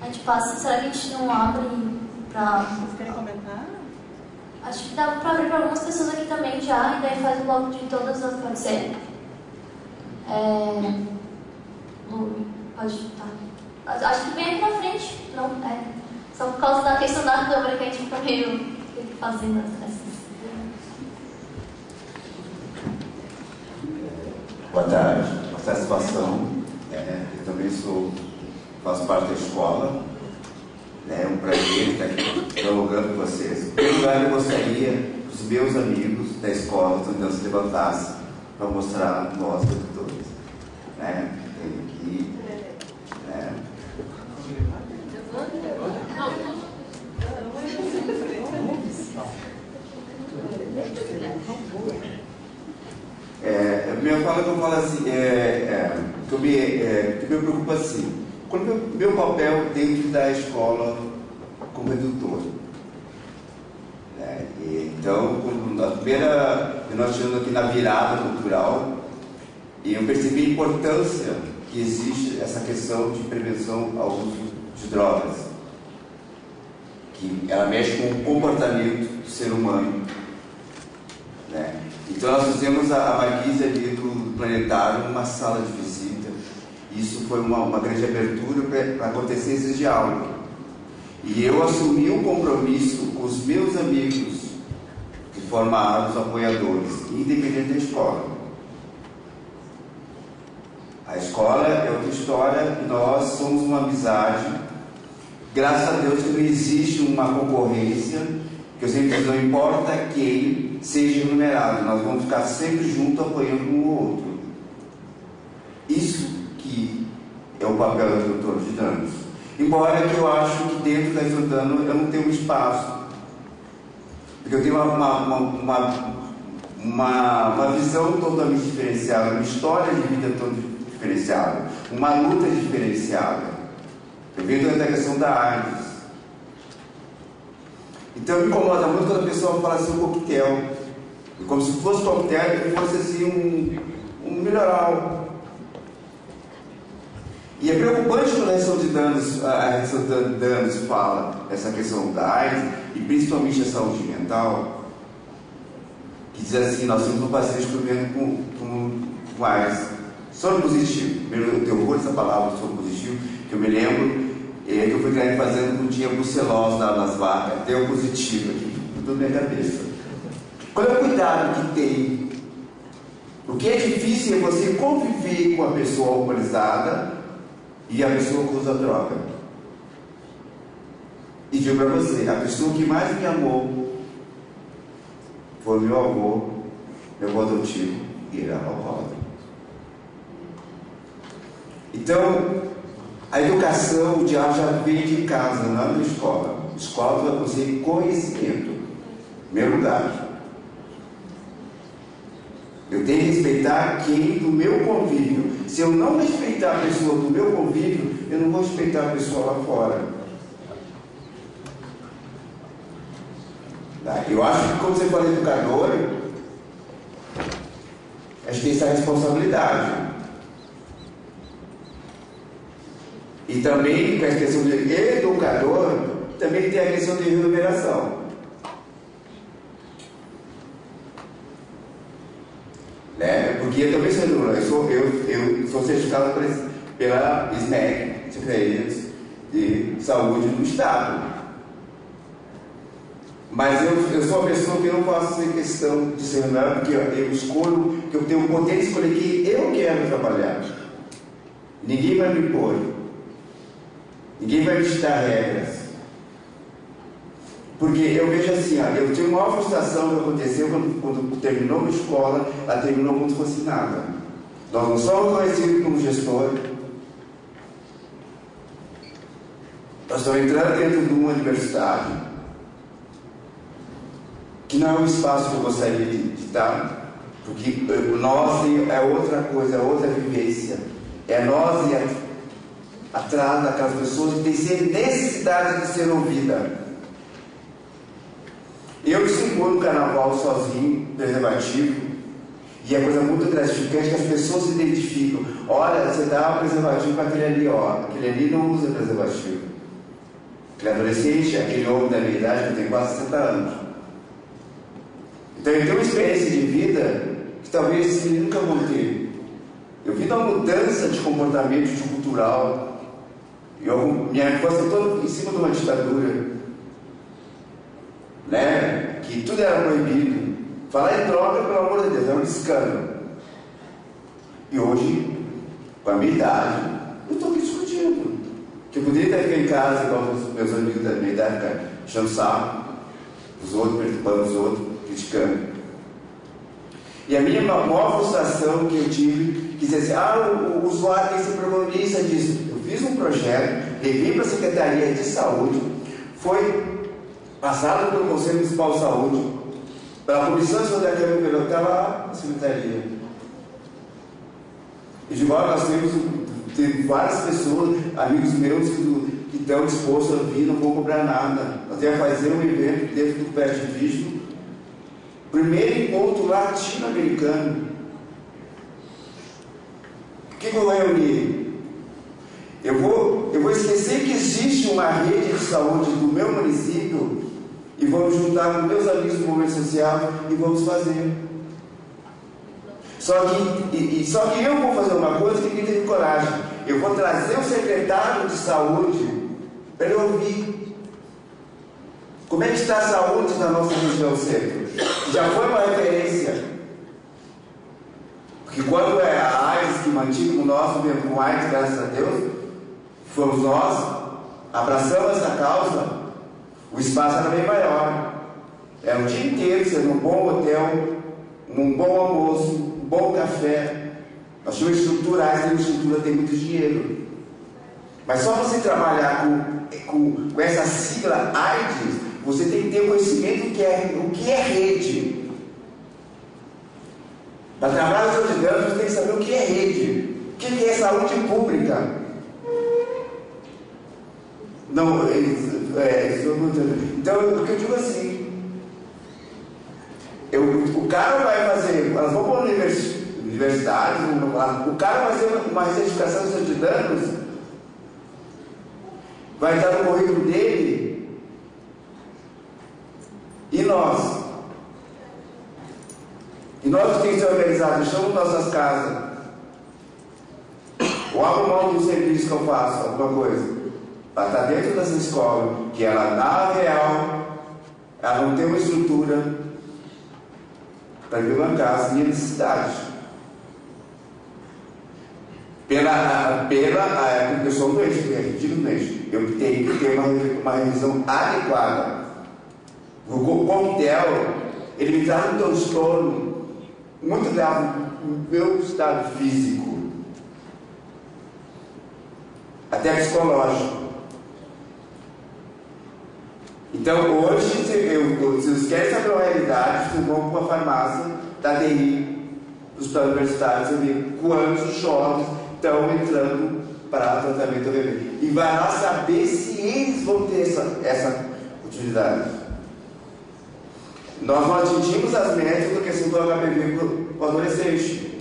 A gente passa, será que a gente não abre para... Vocês querem comentar? Acho que dá para abrir para algumas pessoas aqui também já, e daí faz um bloco de todas as, pode ser? Pode estar. Acho que vem aqui na frente. Não, só por causa da questão da câmera que a gente fica meio fazendo essas. Boa tarde, uma satisfação. Eu também faço parte da escola. É um prazer estar aqui dialogando com vocês. Em primeiro lugar, eu gostaria que os meus amigos da escola não se levantassem para mostrar nós educadores. Tem aqui. Minha fala que eu falo assim, que me preocupa assim, qual é o meu papel dentro da escola como edutor? Então, nós estivemos aqui na virada cultural, e eu percebi a importância que existe essa questão de prevenção ao uso de drogas, que ela mexe com o comportamento do ser humano. Então nós fizemos a marquise ali do planetário, uma sala de visita. Isso foi uma grande abertura para acontecer esse diálogo. E eu assumi um compromisso com os meus amigos que formaram os apoiadores, independente da escola. A escola é outra história, nós somos uma amizade. Graças a Deus que não existe uma concorrência, que eu sempre digo, não importa quem seja enumerado, nós vamos ficar sempre juntos apoiando um ou outro. Isso que é o papel do instrutor de danos. Embora que eu acho que dentro da instrutor de danos eu não tenho um espaço. Porque eu tenho uma visão totalmente diferenciada, uma história de vida totalmente diferenciada, uma luta diferenciada. Eu venho da questão da AIDS. Então me incomoda muito quando a pessoa fala assim, um coquetel. Como se fosse coquetel e fosse assim um melhoral. E é preocupante quando a redução de danos fala essa questão da AIDS e principalmente a saúde mental, que diz assim, nós temos um paciente vivendo com AIDS. Soro positivo, eu tenho horror dessa palavra, soro positivo, que eu me lembro que eu fui fazendo quando tinha brucelose nas vacas, deu positivo aqui, tudo na minha cabeça. Qual é o cuidado que tem? O que é difícil é você conviver com a pessoa alcoolizada e a pessoa que usa droga. E digo para você, a pessoa que mais me amou foi meu avô adotivo, e ele era alcoólatra. Então, a educação, o diálogo já vem de casa, não é na escola. Escola para você conhecimento, em primeiro lugar. Eu tenho que respeitar quem do meu convívio. Se eu não respeitar a pessoa do meu convívio, eu não vou respeitar a pessoa lá fora. Eu acho que, como você fala educador, a gente tem essa responsabilidade. E também, com a questão de educador, também tem a questão de remuneração. Porque eu também sou eu sou certificado pela SMEC, Secretaria de Saúde do Estado. Mas eu sou uma pessoa que não faço questão de ser remunerado, porque eu escolho, que eu tenho o poder de escolher que eu quero trabalhar. Ninguém vai me impor. Ninguém vai me ditar regras. Porque eu vejo assim, eu tive uma frustração que aconteceu quando terminou a escola, ela terminou como se fosse nada. Nós não somos conhecidos como gestor. Nós estamos entrando dentro de uma universidade que não é um espaço que eu gostaria de estar, porque nós é outra coisa, é outra vivência. É nós e atrás daquelas pessoas que têm necessidade de ser ouvida. Eu seguro no carnaval sozinho, preservativo, e é coisa muito gratificante que as pessoas se identificam. Olha, você dá um preservativo para aquele ali, aquele ali não usa preservativo. Aquele adolescente, aquele homem da minha idade, que eu tenho quase 60 anos. Então eu tenho uma experiência de vida que talvez esses meninos nunca vão ter. Eu vi uma mudança de comportamento, de cultural. Minha infância toda em cima de uma ditadura. Que tudo era proibido. Falar em droga, pelo amor de Deus, é um escândalo. E hoje, com a minha idade, eu estou aqui discutindo. Que eu poderia estar ficando em casa, igual os meus amigos da minha idade, ficar enchendo saco, os outros, perturbando os outros, criticando. E a minha maior frustração que eu tive, que dizia assim, o usuário tem que ser protagonista disso. Eu fiz um projeto, levei para a Secretaria de Saúde, foi passado pelo Conselho Municipal de Saúde, pela Comissão de Saúde da Câmara que estava lá na Secretaria. E de igual nós temos várias pessoas, amigos meus, que estão dispostos a vir, não vão cobrar nada. Nós temos que fazer um evento dentro do Pet Vision, primeiro encontro latino-americano. O que eu vou reunir? Eu vou esquecer que existe uma rede de saúde do meu município e vamos juntar com meus amigos do movimento social e vamos fazer. Só que eu vou fazer uma coisa que ninguém teve coragem. Eu vou trazer o secretário de saúde para ele ouvir como é que está a saúde na nossa região centro. Já foi uma referência. Porque quando é a AIDS que mantive o nosso mesmo com AIDS, graças a Deus, fomos nós, abraçamos essa causa, o espaço era bem maior. Era o dia inteiro, sendo um bom hotel, um bom almoço, um bom café, Nós temos estruturais, tem estrutura, tem muito dinheiro. Mas só você trabalhar com essa sigla AIDS, você tem que ter conhecimento o que é rede. Para trabalhar com os danos, você tem que saber o que é rede, o que é saúde pública. Não, então, o que eu digo assim, o cara vai fazer, nós vamos para a universidade, o cara vai fazer uma certificação de danos, vai estar no currículo dele, e nós que temos que ser organizados, deixamos nossas casas, ou abro mão do serviço que eu faço, alguma coisa, para estar dentro dessa escola, que ela, na real, ela não tem uma estrutura para viver uma casa, minha necessidade. Eu sou doente, digo doente, eu tenho que ter uma revisão adequada. O coquetel, ele me traz um transtorno muito grave no meu estado físico, até psicológico. Então, hoje, se vocês querem saber a realidade, vocês vão para a farmácia da DI, dos planos universitários, e ver quantos jovens estão entrando para tratamento do bebê. E vai lá saber se eles vão ter essa utilidade. Nós não atingimos as metas da questão do HPV para o adolescente.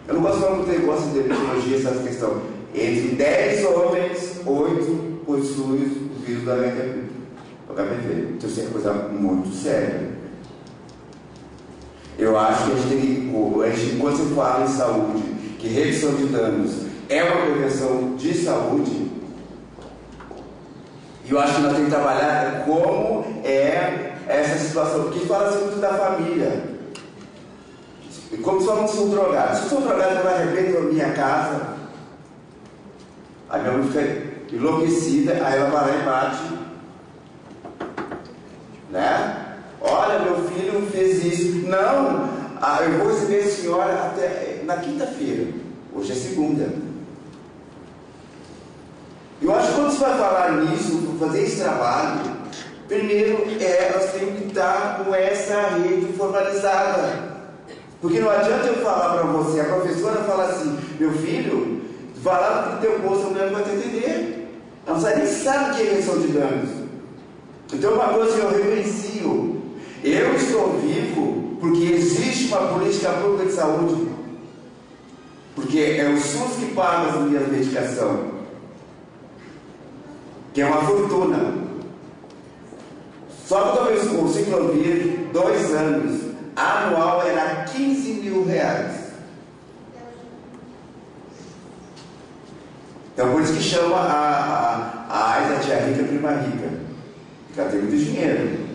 Eu não gosto de falar muito, gosto de epidemiologia, essa questão. Entre 10 homens, 8 possuem o vírus do HPV. Então isso é coisa muito séria. Eu acho que a gente tem que, quando se fala em saúde, que redução de danos é uma prevenção de saúde, e eu acho que nós temos que trabalhar como é essa situação, porque fala-se muito da família. Como se não são drogados. Se eu sou drogado, eu vou arrepender da minha casa, a minha mãe fica enlouquecida, aí ela vai lá e bate. Né? Olha, meu filho fez isso. Não, eu vou receber a senhora até na quinta-feira. Hoje é segunda. Eu acho que quando você vai falar nisso, fazer esse trabalho, primeiro nós temos que estar com essa rede formalizada. Porque não adianta eu falar para você, a professora fala assim, meu filho, vai lá no teu posto, a mulher não vai te entender. Ela não nem sabe o que é redução de danos. Então, uma coisa que eu reverencio, eu estou vivo porque existe uma política pública de saúde, porque é o SUS que paga as minhas medicações, que é uma fortuna. Só que talvez com o ciclovir, 2 anos, anual era 15 mil reais. Então, por isso que chama a AIDS, a tia rica, a prima rica. Ela tem muito dinheiro.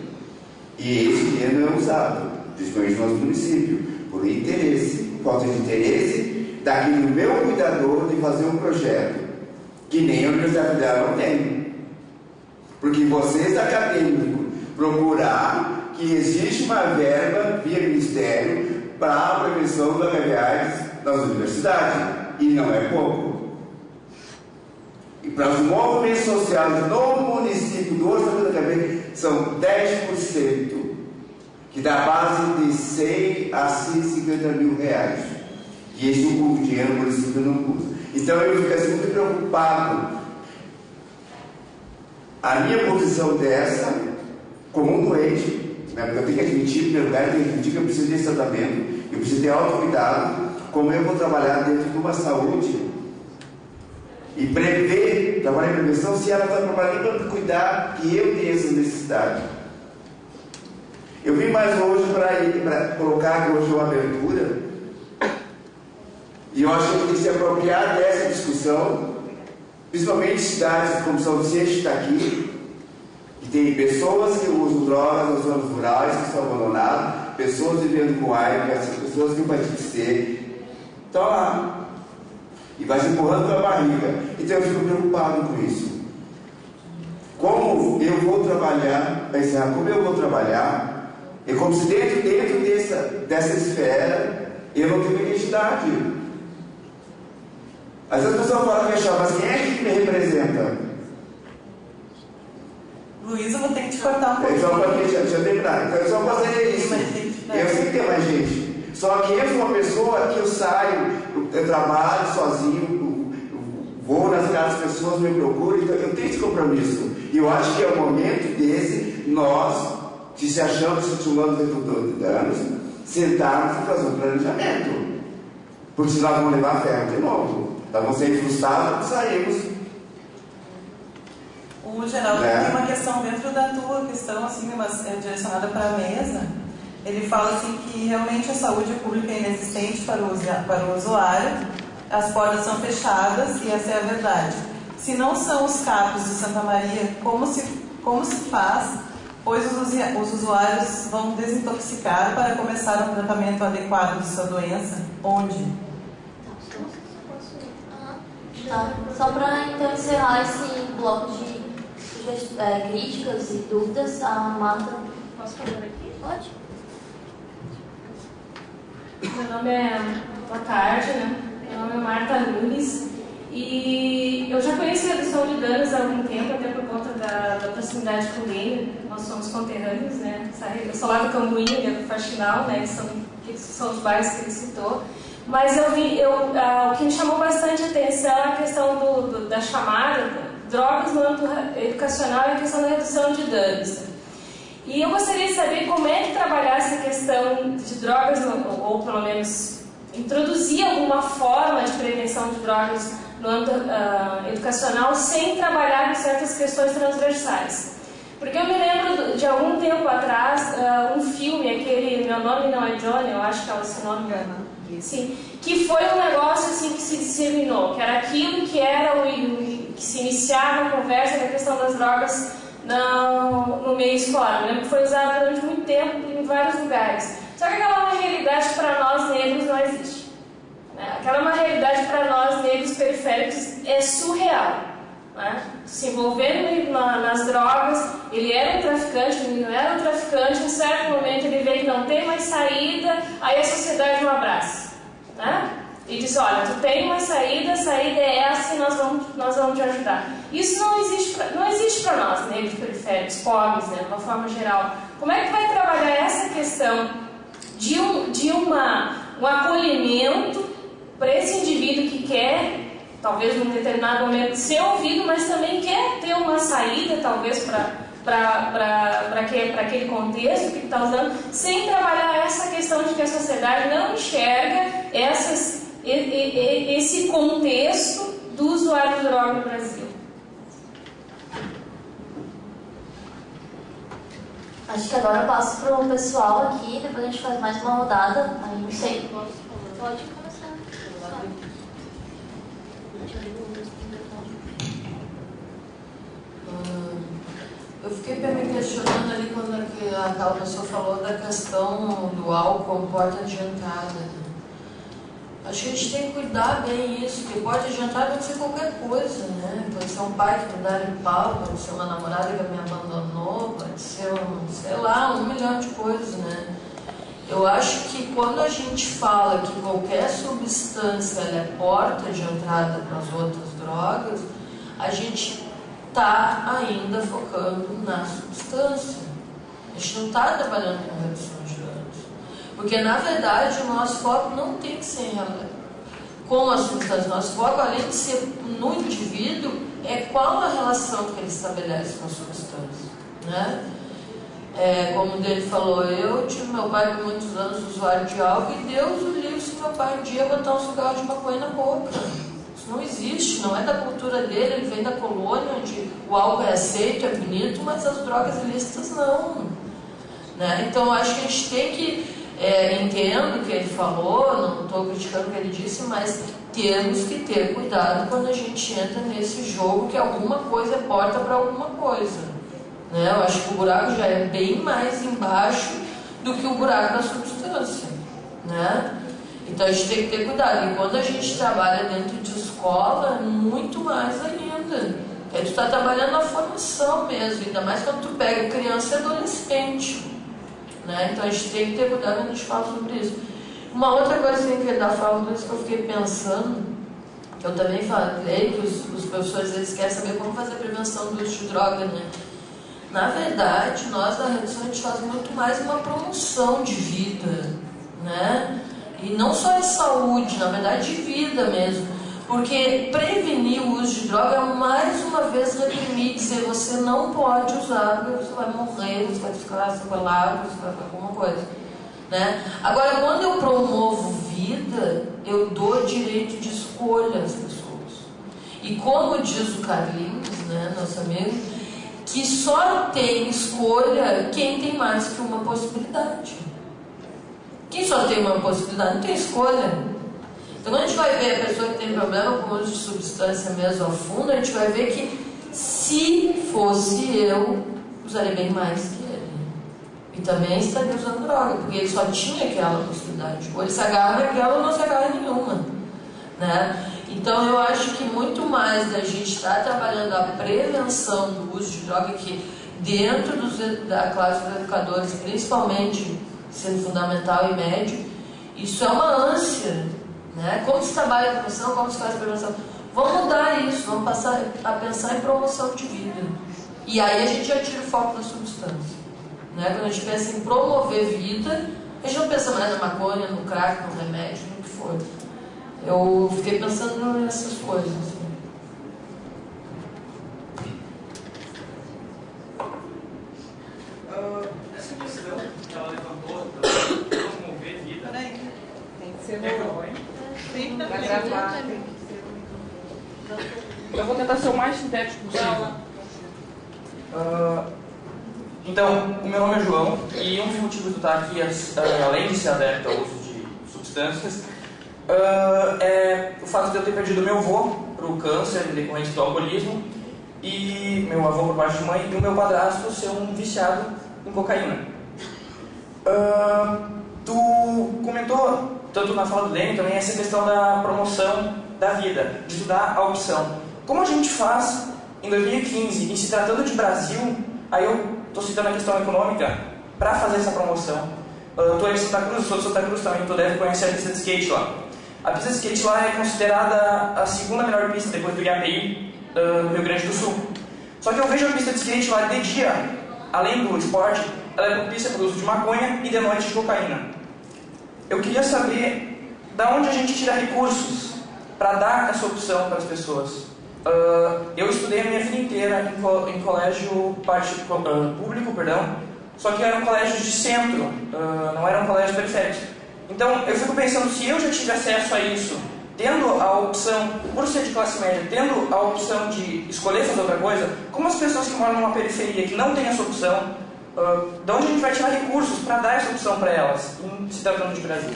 E esse dinheiro não é usado, principalmente no nosso município, por interesse, falta de interesse daquele meu cuidador de fazer um projeto que nem a Universidade Federal não tem. Porque vocês, acadêmicos, procurar que existe uma verba via Ministério para a prevenção da HIV nas universidades, e não é pouco. E para os movimentos sociais no município do orçamento da HIV são 10%, que dá base de 100 a 150 mil reais. E esse o dinheiro o município não usa. Então eu fico assim muito preocupado. A minha posição dessa, como um doente, né, porque eu tenho que admitir, em primeiro lugar, eu tenho que admitir que eu preciso de tratamento, eu preciso ter autocuidado, como eu vou trabalhar dentro de uma saúde e prever, trabalhar em prevenção, se ela está trabalhando para cuidar que eu tenho essa necessidade. Eu vim mais hoje para colocar aqui hoje uma abertura, e eu acho que a gente tem que se apropriar dessa discussão, principalmente cidades como São Vicente está aqui, que tem pessoas que usam drogas nas zonas rurais, que estão abandonadas, pessoas vivendo com AIDS, pessoas com hepatite C, estão lá. E vai se empurrando pela barriga. Então eu fico preocupado com isso. Como eu vou trabalhar, para encerrar, como eu vou trabalhar, é como se dentro dessa esfera eu não tenho identidade. Às vezes a pessoa fala fechar, mas quem é que me representa? Luiz, eu vou ter que te cortar um pouco. Então, deixa eu terminar. Então, eu só fazer isso. Eu sei que tem mais gente. Só que eu sou uma pessoa que eu saio, eu trabalho sozinho, eu vou nas casas das pessoas, me procuram, então eu tenho esse compromisso. E eu acho que é o momento desse, nós, que se achamos titulados de anos, sentarmos e fazer um planejamento. Porque senão nós vamos levar ferro de novo. Nós vamos ser frustrados e saímos. O Geraldo tem uma questão dentro da tua questão, assim, mas direcionada para a mesa. Ele fala assim que realmente a saúde pública é inexistente para o usuário, as portas são fechadas e essa é a verdade. Se não são os CAPs de Santa Maria, como se faz? Pois os usuários vão desintoxicar para começar um tratamento adequado de sua doença. Onde? Tá. Só para então encerrar esse bloco de críticas e dúvidas, a Marta. Posso falar aqui? Pode. Meu nome é... Boa tarde, né? Meu nome é Marta Nunes e eu já conheci a redução de danos há algum tempo, até por conta da proximidade com o Lênin. Nós somos conterrâneos, né? Eu sou lá do Cambuinho, do Faxinal, né? Que são os bairros que ele citou. Mas o que me chamou bastante atenção é a questão da chamada drogas no âmbito educacional e a questão da redução de danos. E eu gostaria de saber como é que trabalhar essa questão de drogas, ou pelo menos introduzir alguma forma de prevenção de drogas no âmbito educacional sem trabalhar com certas questões transversais. Porque eu me lembro de algum tempo atrás, um filme, aquele Meu Nome Não é Johnny, eu acho que é esse nome, sim, que foi um negócio assim que se disseminou, que era aquilo que era que se iniciava a conversa da questão das drogas no meio escolar. Eu lembro que foi usado durante muito tempo em vários lugares. Só que aquela é uma realidade que para nós negros não existe. Aquela é uma realidade para nós negros periféricos é surreal. Né? Se envolvendo nas drogas, ele era um traficante, o menino era um traficante, em um certo momento ele vê que não tem mais saída, aí a sociedade o abraça. Né? E diz, olha, tu tem uma saída, a saída é essa e nós vamos te ajudar. Isso não existe para nós, negros periféricos, pobres, né, de uma forma geral. Como é que vai trabalhar essa questão de um acolhimento para esse indivíduo que quer, talvez num determinado momento, ser ouvido, mas também quer ter uma saída, talvez, para aquele contexto que está usando, sem trabalhar essa questão de que a sociedade não enxerga esse contexto do usuário de droga no Brasil. Acho que agora eu passo para o pessoal aqui, depois a gente faz mais uma rodada. Aí não sei. Pode começar. Eu fiquei me questionando ali quando aquela pessoa falou da questão do álcool, porta de entrada. Acho que a gente tem que cuidar bem isso, que porta de entrada pode ser qualquer coisa, né? Pode ser um pai que me dá pau, pode ser uma namorada que me abandonou, pode ser sei lá, 1 milhão de coisas, né? Eu acho que quando a gente fala que qualquer substância ela é porta de entrada para as outras drogas, a gente está ainda focando na substância. A gente não está trabalhando com redução de danos. Porque, na verdade, o nosso foco não tem que ser com a substância. Nosso foco, além de ser no indivíduo, é qual a relação que ele estabelece com a substância. Né? Como o dele falou, eu tive meu pai por muitos anos usuário de álcool e Deus o livre se meu pai um dia botar um cigarro de maconha na boca. Isso não existe, não é da cultura dele, ele vem da colônia onde o álcool é aceito, é bonito, mas as drogas ilícitas não. Né? Então eu acho que a gente tem que, entendo o que ele falou, não estou criticando o que ele disse, mas temos que ter cuidado quando a gente entra nesse jogo que alguma coisa é porta para alguma coisa. Né? Eu acho que o buraco já é bem mais embaixo do que o buraco da substância. Né? Então a gente tem que ter cuidado. E quando a gente trabalha dentro de escola, muito mais ainda. Porque tu está trabalhando na formação mesmo, ainda mais quando tu pega criança e adolescente. Né? Então a gente tem que ter cuidado quando a gente fala sobre isso. Uma outra coisa que eu queria dar falando disso que eu fiquei pensando, Eu também falei que os professores eles querem saber como fazer a prevenção do uso de droga, né? Na verdade, nós da redução a gente faz muito mais uma promoção de vida, né? E não só de saúde, na verdade de vida mesmo. Porque prevenir o uso de droga é mais uma vez reprimir, dizer você não pode usar porque você vai morrer, você vai ficar sequelado, você vai fazer alguma coisa, né? Agora, quando eu promovo vida, eu dou direito de escolha às pessoas. E como diz o Carlinhos, né, nosso amigo, que só tem escolha quem tem mais que uma possibilidade. Quem só tem uma possibilidade não tem escolha. Então, quando a gente vai ver a pessoa que tem problema com o uso de substância mesmo a fundo, a gente vai ver que, se fosse eu, usaria bem mais que ele. E também estaria usando droga, porque ele só tinha aquela possibilidade. Ou ele se agarra naquela ou não se agarra nenhuma, né? Então, eu acho que muito mais da gente estar trabalhando a prevenção do uso de droga, que dentro da classe dos educadores, principalmente ensino fundamental e médio, isso é uma ânsia, né? Como se trabalha a prevenção, como se faz a prevenção. Vamos mudar isso, vamos passar a pensar em promoção de vida. E aí a gente já tira o foco da substância, né? Quando a gente pensa em promover vida, a gente não pensa mais na maconha, no crack, no remédio, no que for. Eu fiquei pensando nessas coisas. Essa questão que ela levantou, promover vida, Peraí, Tem que ser tem que pra gravar. Tem que ser Eu vou tentar ser o mais sintético possível. Então, o meu nome é João e um dos motivos de eu estar aqui, além de ser adepto ao uso de substâncias, é o fato de eu ter perdido meu avô para o câncer decorrente do alcoolismo, e meu avô por parte de mãe, e o meu padrasto ser um viciado em cocaína. Tu comentou, tanto na fala do Lênin também, essa questão da promoção da vida, de estudar a opção. Como a gente faz em 2015, em se tratando de Brasil, aí eu estou citando a questão econômica, para fazer essa promoção? Tu é de Santa Cruz, eu sou de Santa Cruz também, tu deve conhecer a pista de skate lá. A pista de skate lá é considerada a segunda melhor pista depois do IAPI no Rio Grande do Sul. Só que eu vejo a pista de skate lá de dia, além do esporte, ela é propícia para o uso de maconha e de noite de cocaína. Eu queria saber da onde a gente tira recursos para dar essa opção para as pessoas. Eu estudei a minha vida inteira em colégio público, só que eram colégios de centro, não eram colégios periféricos. Então eu fico pensando, se eu já tive acesso a isso, tendo a opção, por ser de classe média, tendo a opção de escolher fazer outra coisa, como as pessoas que moram numa periferia que não têm essa opção, de onde a gente vai tirar recursos para dar essa opção para elas, em se tratando de Brasil?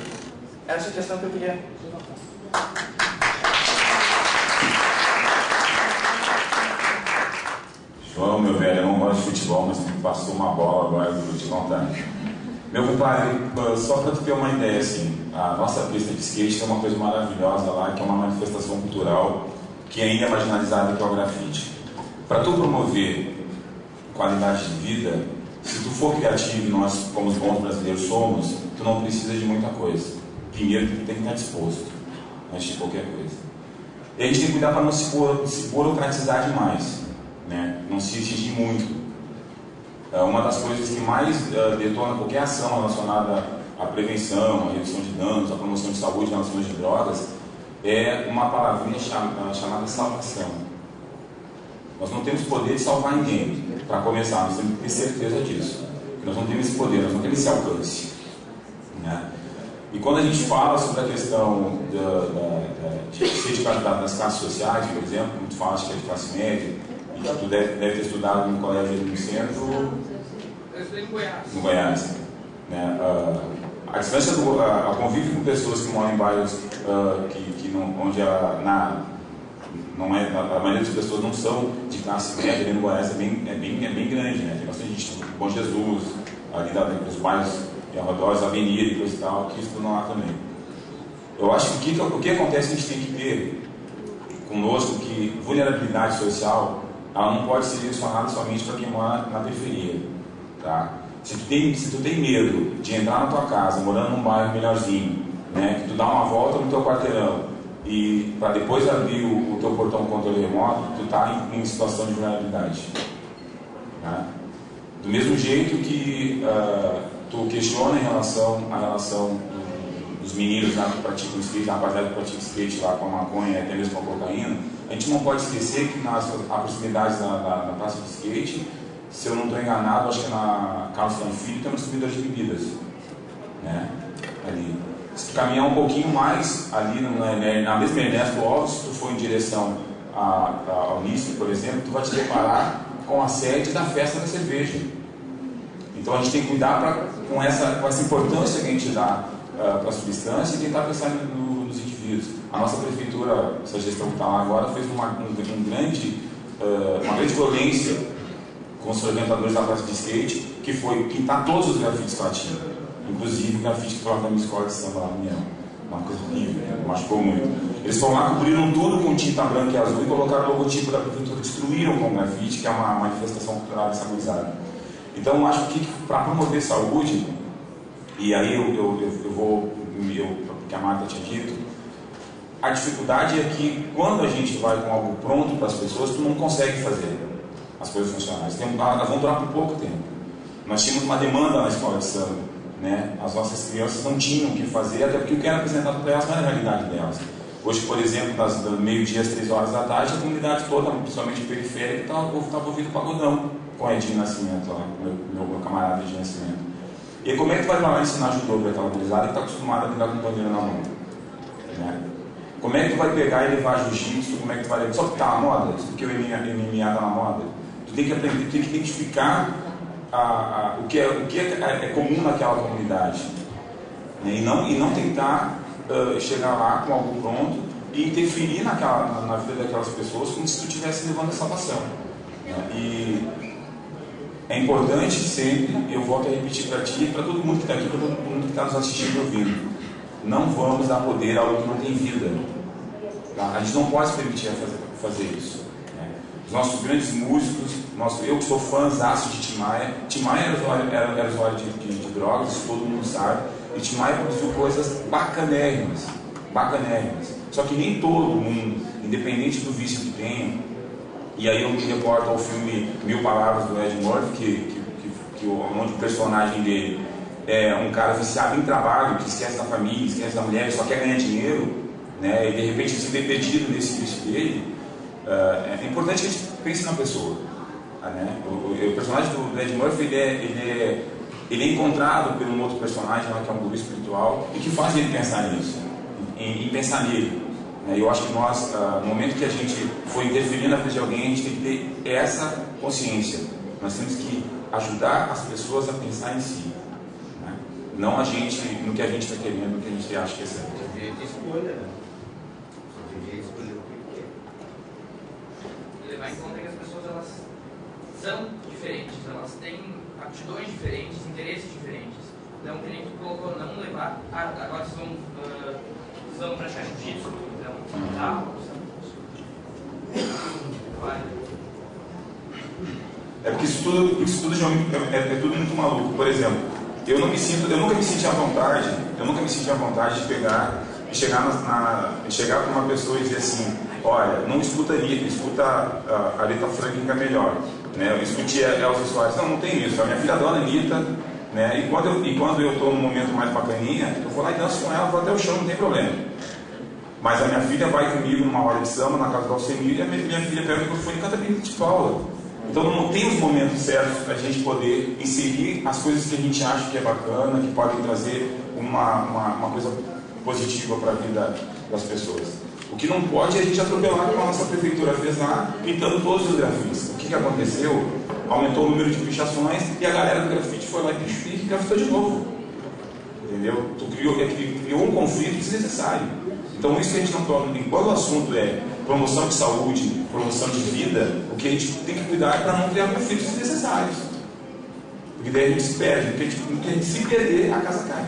Essa é a questão que eu queria levantar. João, meu velho, eu não gosto de futebol, mas me passou uma bola agora, eu vou te contar. Meu compadre, só para tu ter uma ideia, assim, a nossa pista de skate tem uma coisa maravilhosa lá, que é uma manifestação cultural que ainda é marginalizada, que é o grafite. Para tu promover qualidade de vida, se tu for criativo, e nós, como os bons brasileiros somos, tu não precisa de muita coisa. Primeiro, tu tem que estar disposto, antes de qualquer coisa. E a gente tem que cuidar para não se burocratizar demais, né? Não se exigir muito. Uma das coisas que mais detona qualquer ação relacionada à prevenção, à redução de danos, à promoção de saúde, à relação de drogas, é uma palavrinha chamada salvação. Nós não temos poder de salvar ninguém, para começar, nós temos que ter certeza disso. Nós não temos esse poder, nós não temos esse alcance, né? E quando a gente fala sobre a questão de ser das classes sociais, por exemplo, como tu fala que é de classe média, e que tu deve ter estudado no colégio ali no centro, Eu estudei em Goiás. no Goiás, né? A distância a convívio com pessoas que moram em bairros onde a maioria das pessoas não são de classe média, ali no Goiás é bem grande, né? Tem bastante gente, Bom Jesus, ali dos bairros arredores, Avenida e coisa e tal, que estudam lá também. Eu acho que o que acontece, a gente tem que ter conosco que vulnerabilidade social, ela não pode ser direcionada somente para quem mora na periferia, tá? Se tu tem medo de entrar na tua casa, morando num bairro melhorzinho, né, que tu dá uma volta no teu quarteirão, e para depois abrir o teu portão com controle remoto, tu está em situação de vulnerabilidade. Né? Do mesmo jeito que tu questiona em relação à relação dos meninos lá que praticam skate, a rapaziada que pratica skate lá com a maconha, até mesmo com a cocaína, a gente não pode esquecer que nas proximidades da praça de skate, se eu não estou enganado, acho que na Carlos Filho tem um distribuidor de bebidas, né? Ali. Se tu caminhar um pouquinho mais ali na mesma Ernesto Alves, se tu for em direção ao Unisc, por exemplo, tu vai te deparar com a sede da festa da cerveja. Então a gente tem que cuidar com essa importância que a gente dá para a substância e tentar pensar nos indivíduos. A nossa prefeitura, essa gestão que está lá agora, fez uma grande violência com os frequentadores da praça de skate, que foi pintar todos os grafites que ela tinha, inclusive o grafite que foi lá da minha escola de samba lá no União. Uma coisa horrível, machucou muito. Eles foram lá, cobriram tudo com tinta branca e azul e colocaram o logotipo da prefeitura, destruíram com o grafite, que é uma manifestação cultural dessa coisa. Então eu acho que para promover saúde, e aí eu vou, que a Marta tinha dito, a dificuldade é que quando a gente vai com algo pronto para as pessoas, tu não consegue fazer as coisas funcionarem. Elas vão durar por pouco tempo. Nós tínhamos uma demanda na escola de samba, né? As nossas crianças não tinham o que fazer, até porque o que era apresentado para elas não era a realidade delas. Hoje, por exemplo, do meio-dia às 3 horas da tarde, a comunidade toda, principalmente periférica, estava ouvindo pagodão com o Edinho Nascimento, lá, meu camarada Edinho Nascimento. E aí, como é que tu vai lá ensinar judô para aquela gurizada que está acostumada a lidar com bandeira na mão? Né? Como é que tu vai pegar e levar jiu-jitsu? Como é que tu vai levar? Só porque está na moda? Porque o MMA está na moda? Tu tem que aprender, tu tem que identificar o que é comum naquela comunidade. Né? E não tentar chegar lá com algo pronto e interferir na vida daquelas pessoas como se tu estivesse levando a salvação. Né? E é importante sempre, eu volto a repetir para ti e para todo mundo que está aqui, para todo mundo que está nos assistindo e ouvindo, não vamos dar poder a algo que não tem vida. Tá? A gente não pode se permitir fazer isso. Né? Os nossos grandes músicos, eu que sou fãzaço de Tim Maia era usuário de drogas, isso todo mundo sabe, e Tim Maia produziu coisas bacanérrimas. Só que nem todo mundo, independente do vício que tenha, e aí eu me reporto ao filme 1000 Palavras do Ed Murphy, onde o personagem dele é um cara viciado em trabalho, que esquece da família, esquece da mulher, só quer ganhar dinheiro, né? E de repente se vê perdido nesse vício dele. É importante que a gente pense na pessoa. Né? O personagem do Ed Murphy ele é encontrado por um outro personagem lá, que é um guru espiritual, e que faz ele pensar nisso, em pensar nele. Eu acho que nós, no momento que a gente for interferir na vida de alguém, a gente tem que ter essa consciência. Nós temos que ajudar as pessoas a pensar em si, né? Não a gente, no que a gente está querendo, no que a gente acha que é certo. Você devia escolha, né? Você devia escolher o que quer. Levar em conta que as pessoas elas são diferentes, elas têm aptidões diferentes, interesses diferentes. Então, que nem tu colocou, não levar. Agora vocês vão praticar jiu-jitsu, É porque isso tudo é tudo muito maluco. Por exemplo, eu nunca me senti à vontade de pegar e chegar para uma pessoa e dizer assim: olha, não escuta Anitta, escuta a Aretha Franklin que é melhor, né? Eu escutei Elza Soares. Não tem isso. A minha filha adora Anitta, né? E quando eu estou num momento mais bacaninha, eu vou lá e danço com ela, vou até o chão, não tem problema. Mas a minha filha vai comigo numa roda de samba na casa do Alcemir, e a minha filha pega o microfone e canta Benito de Paula. Então não tem os momentos certos para a gente poder inserir as coisas que a gente acha que é bacana, que podem trazer uma coisa positiva para a vida das pessoas. O que não pode é a gente atropelar como a nossa prefeitura fez lá, pintando todos os grafites. O que aconteceu? Aumentou o número de pichações e a galera do grafite foi lá e grafitou de novo. Entendeu? Tu criou um conflito desnecessário. Então isso que a gente não pode, enquanto o assunto é promoção de saúde, promoção de vida, o que a gente tem que cuidar é para não criar conflitos desnecessários. Porque daí a gente se perde, porque a gente se perder, a casa cai.